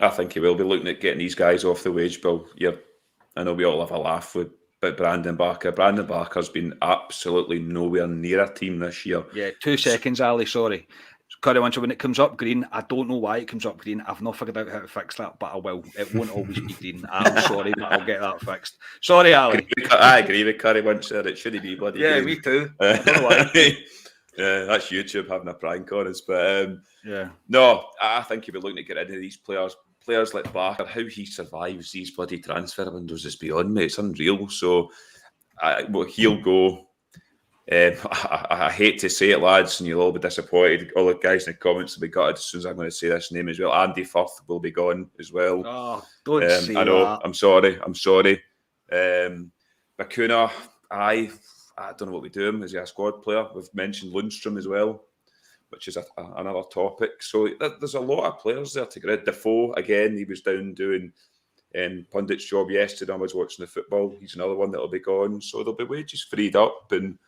I think he will be looking at getting these guys off the wage bill. I know we all have a laugh with Brandon Barker. Brandon Barker's been absolutely nowhere near a team this year. Yeah, 2 seconds, Ali, sorry. Curry Muncher, when it comes up green, I don't know why it comes up green. I've not figured out how to fix that, but I will. It won't always be green. I'm sorry, but I'll get that fixed. Sorry, Ali. I agree with Curry Muncher. It shouldn't be bloody green. Me too. I don't know why. Yeah, that's YouTube having a prank on us. But yeah, no, I think he'll be looking to get rid of these players. Players like Barker, how he survives these bloody transfer windows is beyond me. It's unreal. So he'll go. I hate to say it, lads, and you'll all be disappointed. All the guys in the comments will be gutted as soon as I'm going to say this name as well. Andy Firth will be gone as well. Oh, don't say I know. that. I'm sorry. Bacuna, I don't know what we do him. Is he a squad player? We've mentioned Lundstrom as well, which is another topic. So there's a lot of players there to get rid. Defoe, again, he was down doing pundit's job yesterday. I was watching the football. He's another one that'll be gone. So there'll be wages freed up, and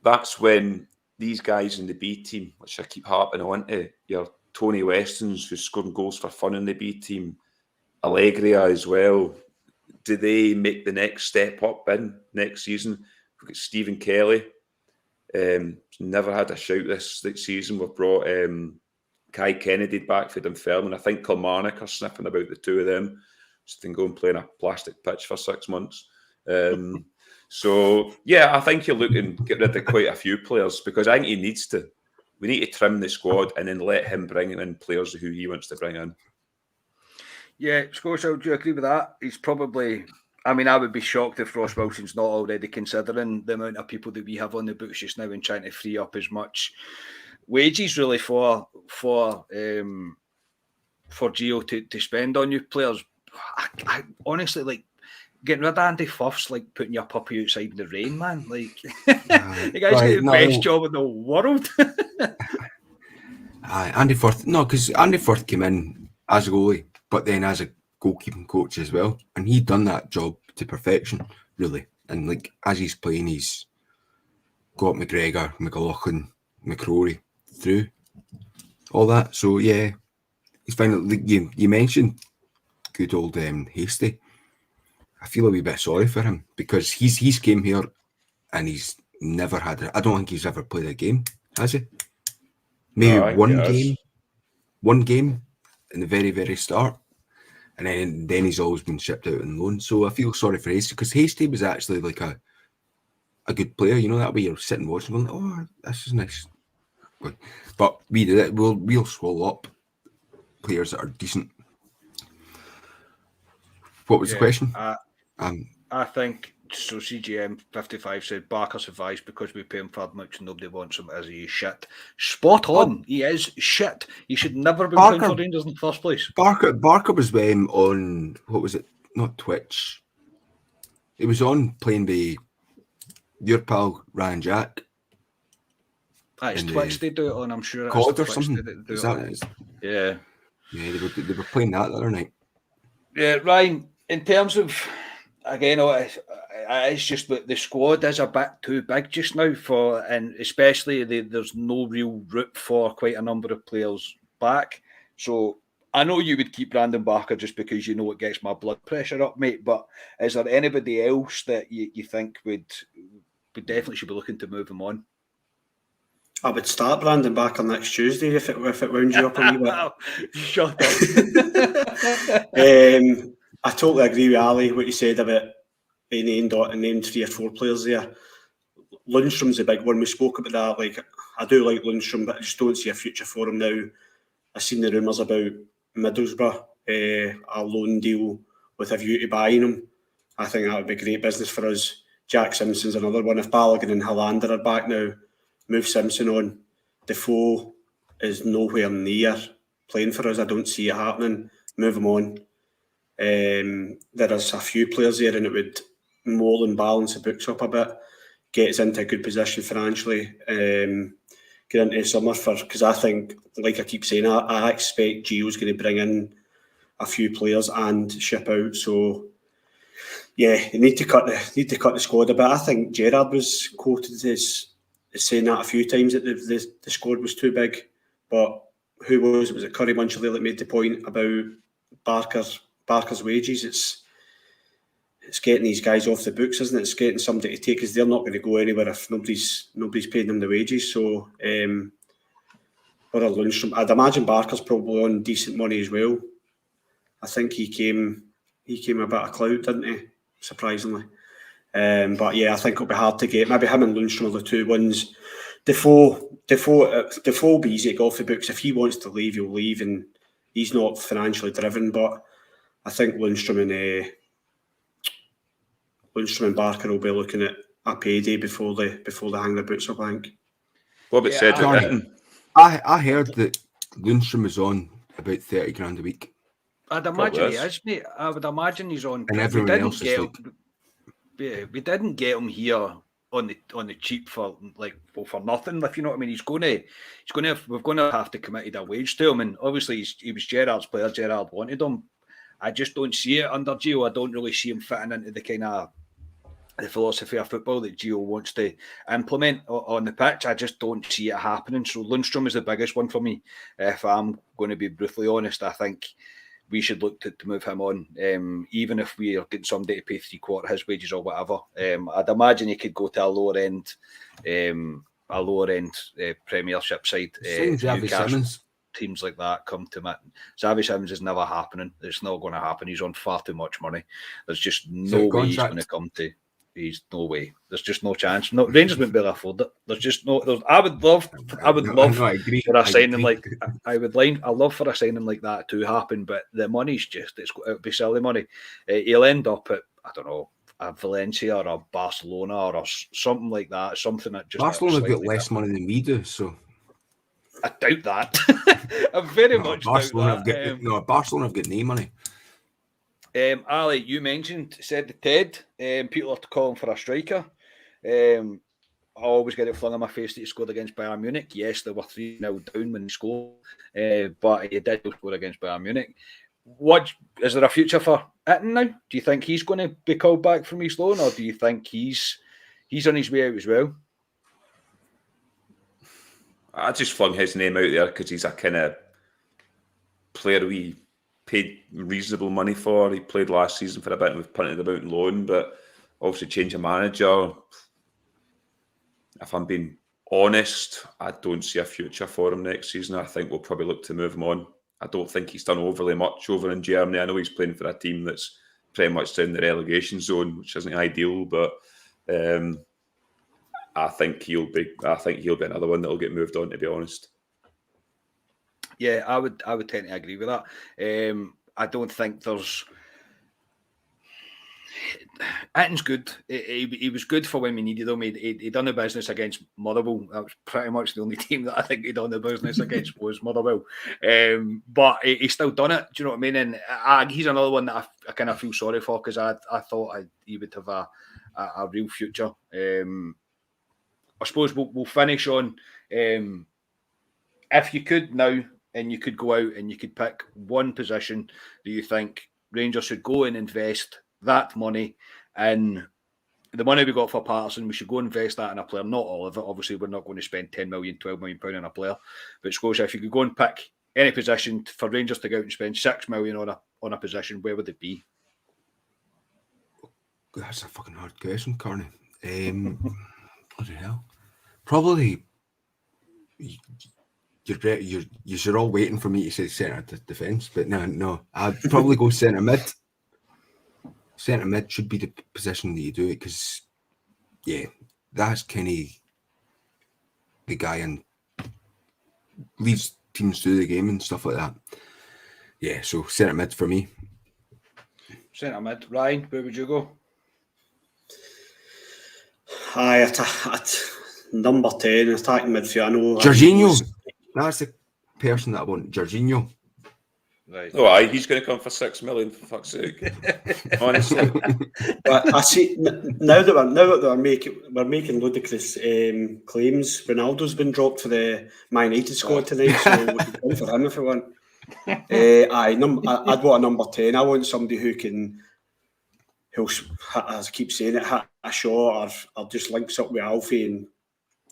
that's when these guys in the B team, which I keep harping on to, your Tony Westons, who's scoring goals for fun in the B team, Allegria as well, do they make the next step up in next season? We've got Stephen Kelly. Never had a shout this season. We've brought Kai Kennedy back for Dunfermline. I think Kilmarnock are sniffing about the two of them. Just then go and play in a plastic pitch for 6 months. So, yeah, I think you're looking to get rid of quite a few players because I think he needs to. We need to trim the squad and then let him bring in players who he wants to bring in. Yeah, Scotia, do you agree with that? He's probably, I mean, I would be shocked if Ross Wilson's not already considering the amount of people that we have on the books just now and trying to free up as much wages really for Gio to spend on new players. I honestly, like, getting rid of Andy Firth's like putting your puppy outside in the rain, man. Like, the guy's got the best job in the world. Andy Firth, no, because Andy Firth came in as a goalie, but then as a goalkeeping coach as well, and he'd done that job to perfection, really. And like as he's playing, he's got McGregor, McLaughlin, McCrory through all that. So yeah, he's fine. Like you mentioned, good old Hasty. I feel a wee bit sorry for him because he's came here and he's never had. I don't think he's ever played a game, has he? Maybe one game in the very, very start, and then he's always been shipped out on loan. So I feel sorry for Hasty because Hasty was actually like a good player. You know that way you're sitting watching, going, "Oh, this is nice." But we did it. We'll swallow up players that are decent. What was the question? I think so. CGM 55 said Barker's advice because we pay him far much and nobody wants him as he is shit. Spot on. He is shit. He should never have been playing for Rangers in the first place. Barker was on, what was it? Not Twitch. He was on playing by your pal Ryan Jack. It's Twitch they do it on, I'm sure. COD or something. Is that it? Yeah. Yeah, they were playing that the other night. Yeah, Ryan, in terms of, again, it's just that the squad is a bit too big just now and especially there's no real route for quite a number of players back. So I know you would keep Brandon Barker just because you know it gets my blood pressure up, mate. But is there anybody else that you think would definitely should be looking to move him on? I would start Brandon Barker next Tuesday if it wound you up a wee bit. Shut up. I totally agree with Ali, what you said about he named 3 or 4 players there. Lundstrom's a big one. We spoke about that. Like, I do like Lundstrom, but I just don't see a future for him now. I've seen the rumours about Middlesbrough, a loan deal with a view to buying him. I think that would be great business for us. Jack Simpson's another one. If Balogun and Hollander are back now, move Simpson on. Defoe is nowhere near playing for us. I don't see it happening. Move him on. There is a few players there and it would more than balance the books up a bit, get us into a good position financially, get into summer because I think, like I keep saying, I expect Gio's going to bring in a few players and ship out. So yeah, they need to cut the squad a bit. I think Gerrard was quoted as saying that a few times that the squad was too big, but who was it? Was it Curry Muncherley that made the point about Barker's wages? It's getting these guys off the books, isn't it? It's getting somebody to take, because they're not going to go anywhere if nobody's paying them the wages. So, or a Lundstrom, I'd imagine Barker's probably on decent money as well. I think he came a bit of clout, didn't he? Surprisingly. But yeah, I think it'll be hard to get. Maybe him and Lundstrom are the 2 ones. Defoe will be easy to go off the books. If he wants to leave, he'll leave, and he's not financially driven. But I think Lundstrom and Barker will be looking at a payday before they hang their boots up, I think. What about Cedric Hinton? I heard that Lundstrom is on about 30 grand a week. I'd imagine he is, mate. I would imagine he's on. And everyone else is like... we didn't get him here on the cheap for nothing. If you know what I mean, we're going to have to commit a wage to him, and obviously he was Gerrard's player. Gerrard wanted him. I just don't see it under Gio. I don't really see him fitting into the kind of the philosophy of football that Gio wants to implement on the pitch. I just don't see it happening. So Lundstrom is the biggest one for me. If I'm going to be brutally honest, I think we should look to move him on, even if we are getting somebody to pay 3/4 his wages or whatever. I'd imagine he could go to a lower end Premiership side. Simmons. Teams like that come to me. Xavi Simmons is never happening. It's not going to happen. He's on far too much money. There's just no way he's going to come to. He's no way. There's just no chance. No, Rangers wouldn't be able to afford it. There's just no. I would love for a signing like that to happen, but the money's just it would be silly money. He'll end up at I don't know, a Valencia or a Barcelona or something like that. Something that just Barcelona have got less money than we do, so I doubt that. I very much Barcelona doubt that. Barcelona have got no money. Ali, you said the Ted. People are calling for a striker. I always get it flung in my face that he scored against Bayern Munich. Yes, they were 3-0 down when he scored, but he did score against Bayern Munich. What is there a future for Itten now? Do you think he's going to be called back from his loan, or do you think he's on his way out as well? I just flung his name out there because he's a kind of player we paid reasonable money for. He played last season for a bit and we've punted him out on loan, but obviously change of manager. If I'm being honest, I don't see a future for him next season. I think we'll probably look to move him on. I don't think he's done overly much over in Germany. I know he's playing for a team that's pretty much down the relegation zone, which isn't ideal, but I think he'll be another one that'll get moved on, to be honest. Yeah, I would tend to agree with that. I don't think there's. Itten's good. He was good for when we needed him. He done the business against Motherwell. That was pretty much the only team that I think he done the business against was Motherwell. But he still done it. Do you know what I mean? And he's another one that I kind of feel sorry for because I thought he would have a real future. I suppose we'll finish on if you could now and you could go out and you could pick one position that you think Rangers should go and invest that money in. The money we got for Patterson, we should go invest that in a player. Not all of it. Obviously, we're not going to spend 10 million, 12 million pound on a player. But Scotia, if you could go and pick any position for Rangers to go out and spend 6 million on a position, where would it be? That's a fucking hard question, Carney. Bloody hell. Probably you're all waiting for me to say centre defence, but no. I'd probably go centre mid. Centre mid should be the position that you do it because, yeah, that's kind of the guy and leads teams through the game and stuff like that. Yeah, so centre mid for me. Centre mid. Ryan, where would you go? At number 10, attacking midfield. I know Jorginho. That's the person that I want. Jorginho. Right. Oh, aye, he's going to come for 6 million, for fuck's sake. Honestly. But I see now that we're making ludicrous claims. Ronaldo's been dropped for the Man United squad tonight, so we can go for him if we want. I'd want a number 10. I want somebody who'll, as I keep saying it, hit a shot or just links up with Alfie, and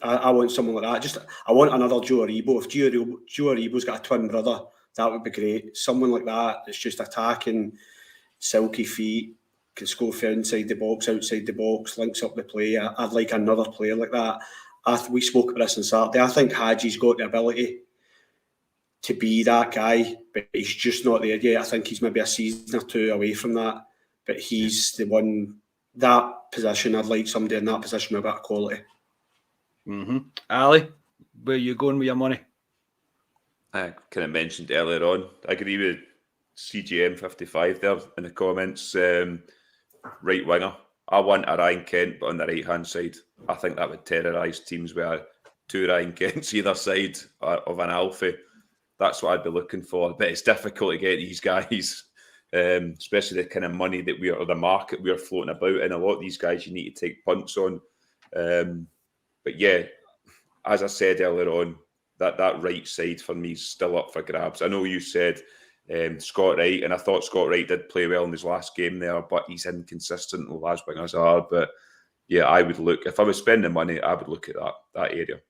I want someone like that. I want another Joe Aribo. If Joe Aribo's got a twin brother, that would be great. Someone like that that's just attacking, silky feet, can score from inside the box, outside the box, links up the play. I'd like another player like that. We spoke about this on Saturday. I think Haji's got the ability to be that guy, but he's just not there yet. I think he's maybe a season or two away from that. But he's the one, that position, I'd like somebody in that position with a bit of quality. Mm-hmm. Ali, where are you going with your money? I kind of mentioned earlier on, I agree with CGM55 there in the comments. Right winger. I want a Ryan Kent, but on the right-hand side. I think that would terrorise teams with 2 Ryan Kents either side of an Alfie. That's what I'd be looking for. But it's difficult to get these guys, especially the kind of money that or the market we're floating about. And a lot of these guys you need to take punts on. But yeah, as I said earlier on, that right side for me is still up for grabs. I know you said Scott Wright, and I thought Scott Wright did play well in his last game there, but he's inconsistent, as wingers are. But yeah, I would look, if I was spending money, I would look at that area.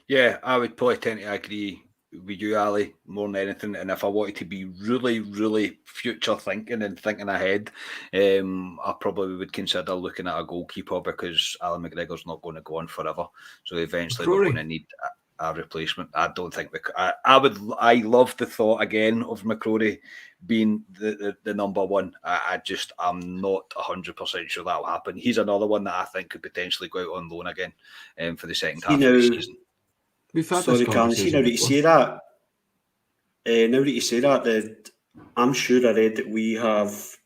Yeah, I would probably tend to agree with you, Ali, more than anything. And if I wanted to be really, really future thinking and thinking ahead, I probably would consider looking at a goalkeeper because Alan McGregor's not going to go on forever. So eventually we're going to need a replacement. I don't think I love the thought again of McCrory being the number one. I'm not 100% sure that'll happen. He's another one that I think could potentially go out on loan again for the second half of the season. Sorry, Carl. See, now that you say that, I'm sure I read that we have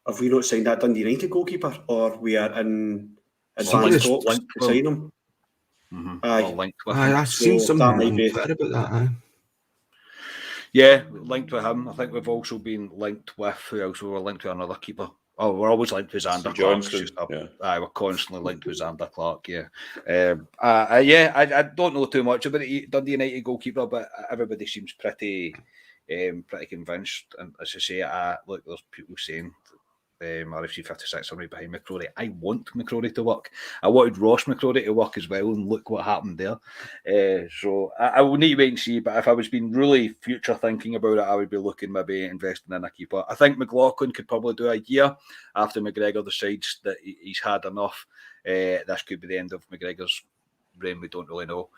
have we not signed that Dundee United goalkeeper, or we are in advanced talks to sign him? Aye. I've seen So something that might on be. Twitter about that. Aye. Yeah, linked with him. I think we've also been linked with, who else? We were linked with another keeper. Oh, we're always linked with Xander Clark. We're constantly linked with Xander Clark, yeah. I don't know too much about the Dundee United goalkeeper, but everybody seems pretty convinced. And as I say, look, there's people saying RFC 56 are right behind McCrory. I want McCrory to work. I wanted Ross McCrory to work as well, and look what happened there. So I will need to wait and see, but if I was being really future thinking about it, I would be looking maybe investing in a keeper. I think McLaughlin could probably do a year after McGregor decides that he's had enough. This could be the end of McGregor's reign, we don't really know.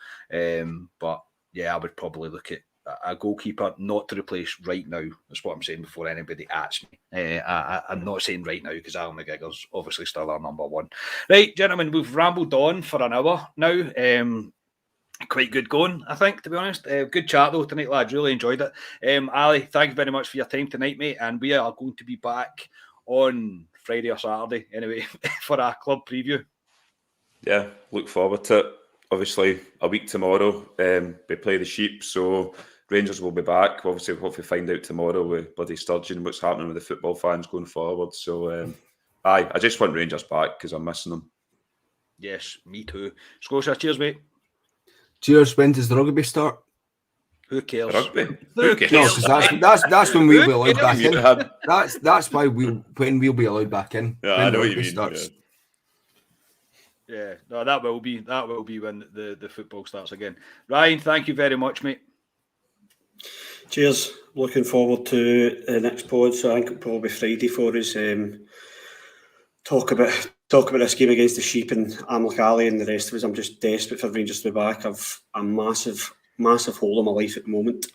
But yeah, I would probably look at a goalkeeper not to replace right now. That's what I'm saying before anybody asks me. I'm not saying right now because Alan McGregor's obviously still our number one. Right, gentlemen, we've rambled on for an hour now. Quite good going, I think, to be honest. Good chat though tonight, lads. Really enjoyed it. Ali, thank you very much for your time tonight, mate. And we are going to be back on Friday or Saturday anyway for our club preview. Yeah, look forward to it. Obviously, a week tomorrow, we play the Sheep, so Rangers will be back. Obviously, we'll hopefully find out tomorrow with bloody Sturgeon what's happening with the football fans going forward. So, I just want Rangers back because I'm missing them. Yes, me too. Scotia, cheers, mate. Cheers. When does the rugby start? Who cares? Rugby? Who cares? No, because that's when we'll be allowed back in. That's why when we'll be allowed back in. Yeah, when I know the what you rugby mean. starts. Yeah, no, that will be when the football starts again. Ryan, thank you very much, mate. Cheers. Looking forward to the next pod. So I think it'll probably be Friday for us. Talk about this game against the Sheep and Amlach Ali and the rest of us. I'm just desperate for Rangers to be back. I've a massive hole in my life at the moment.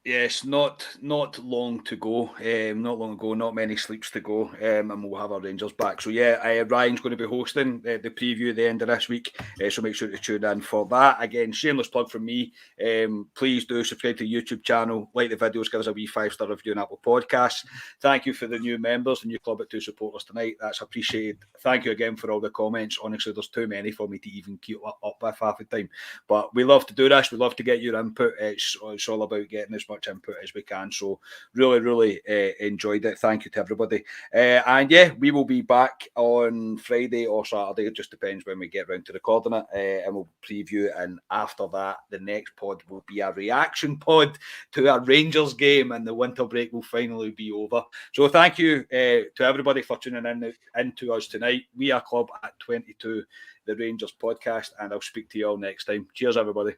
Yes, not long to go. Not long ago, not many sleeps to go, and we'll have our Rangers back. So yeah, Ryan's going to be hosting the preview at the end of this week. So make sure to tune in for that. Again, shameless plug from me. Please do subscribe to the YouTube channel, like the videos, give us a wee 5-star review on Apple Podcasts. Thank you for the new members, the new club at 2 supporters tonight. That's appreciated. Thank you again for all the comments. Honestly, there's too many for me to even keep up with half the time. But we love to do this. We love to get your input. It's all about getting as much input as we can. So really enjoyed it. Thank you to everybody. And yeah, we will be back on Friday or Saturday. It just depends when we get round to recording it. And we'll preview. And after that, the next pod will be a reaction pod to our Rangers game, and the winter break will finally be over. So thank you to everybody for tuning in to us tonight. We are Club at 22, the Rangers podcast, and I'll speak to you all next time. Cheers, everybody.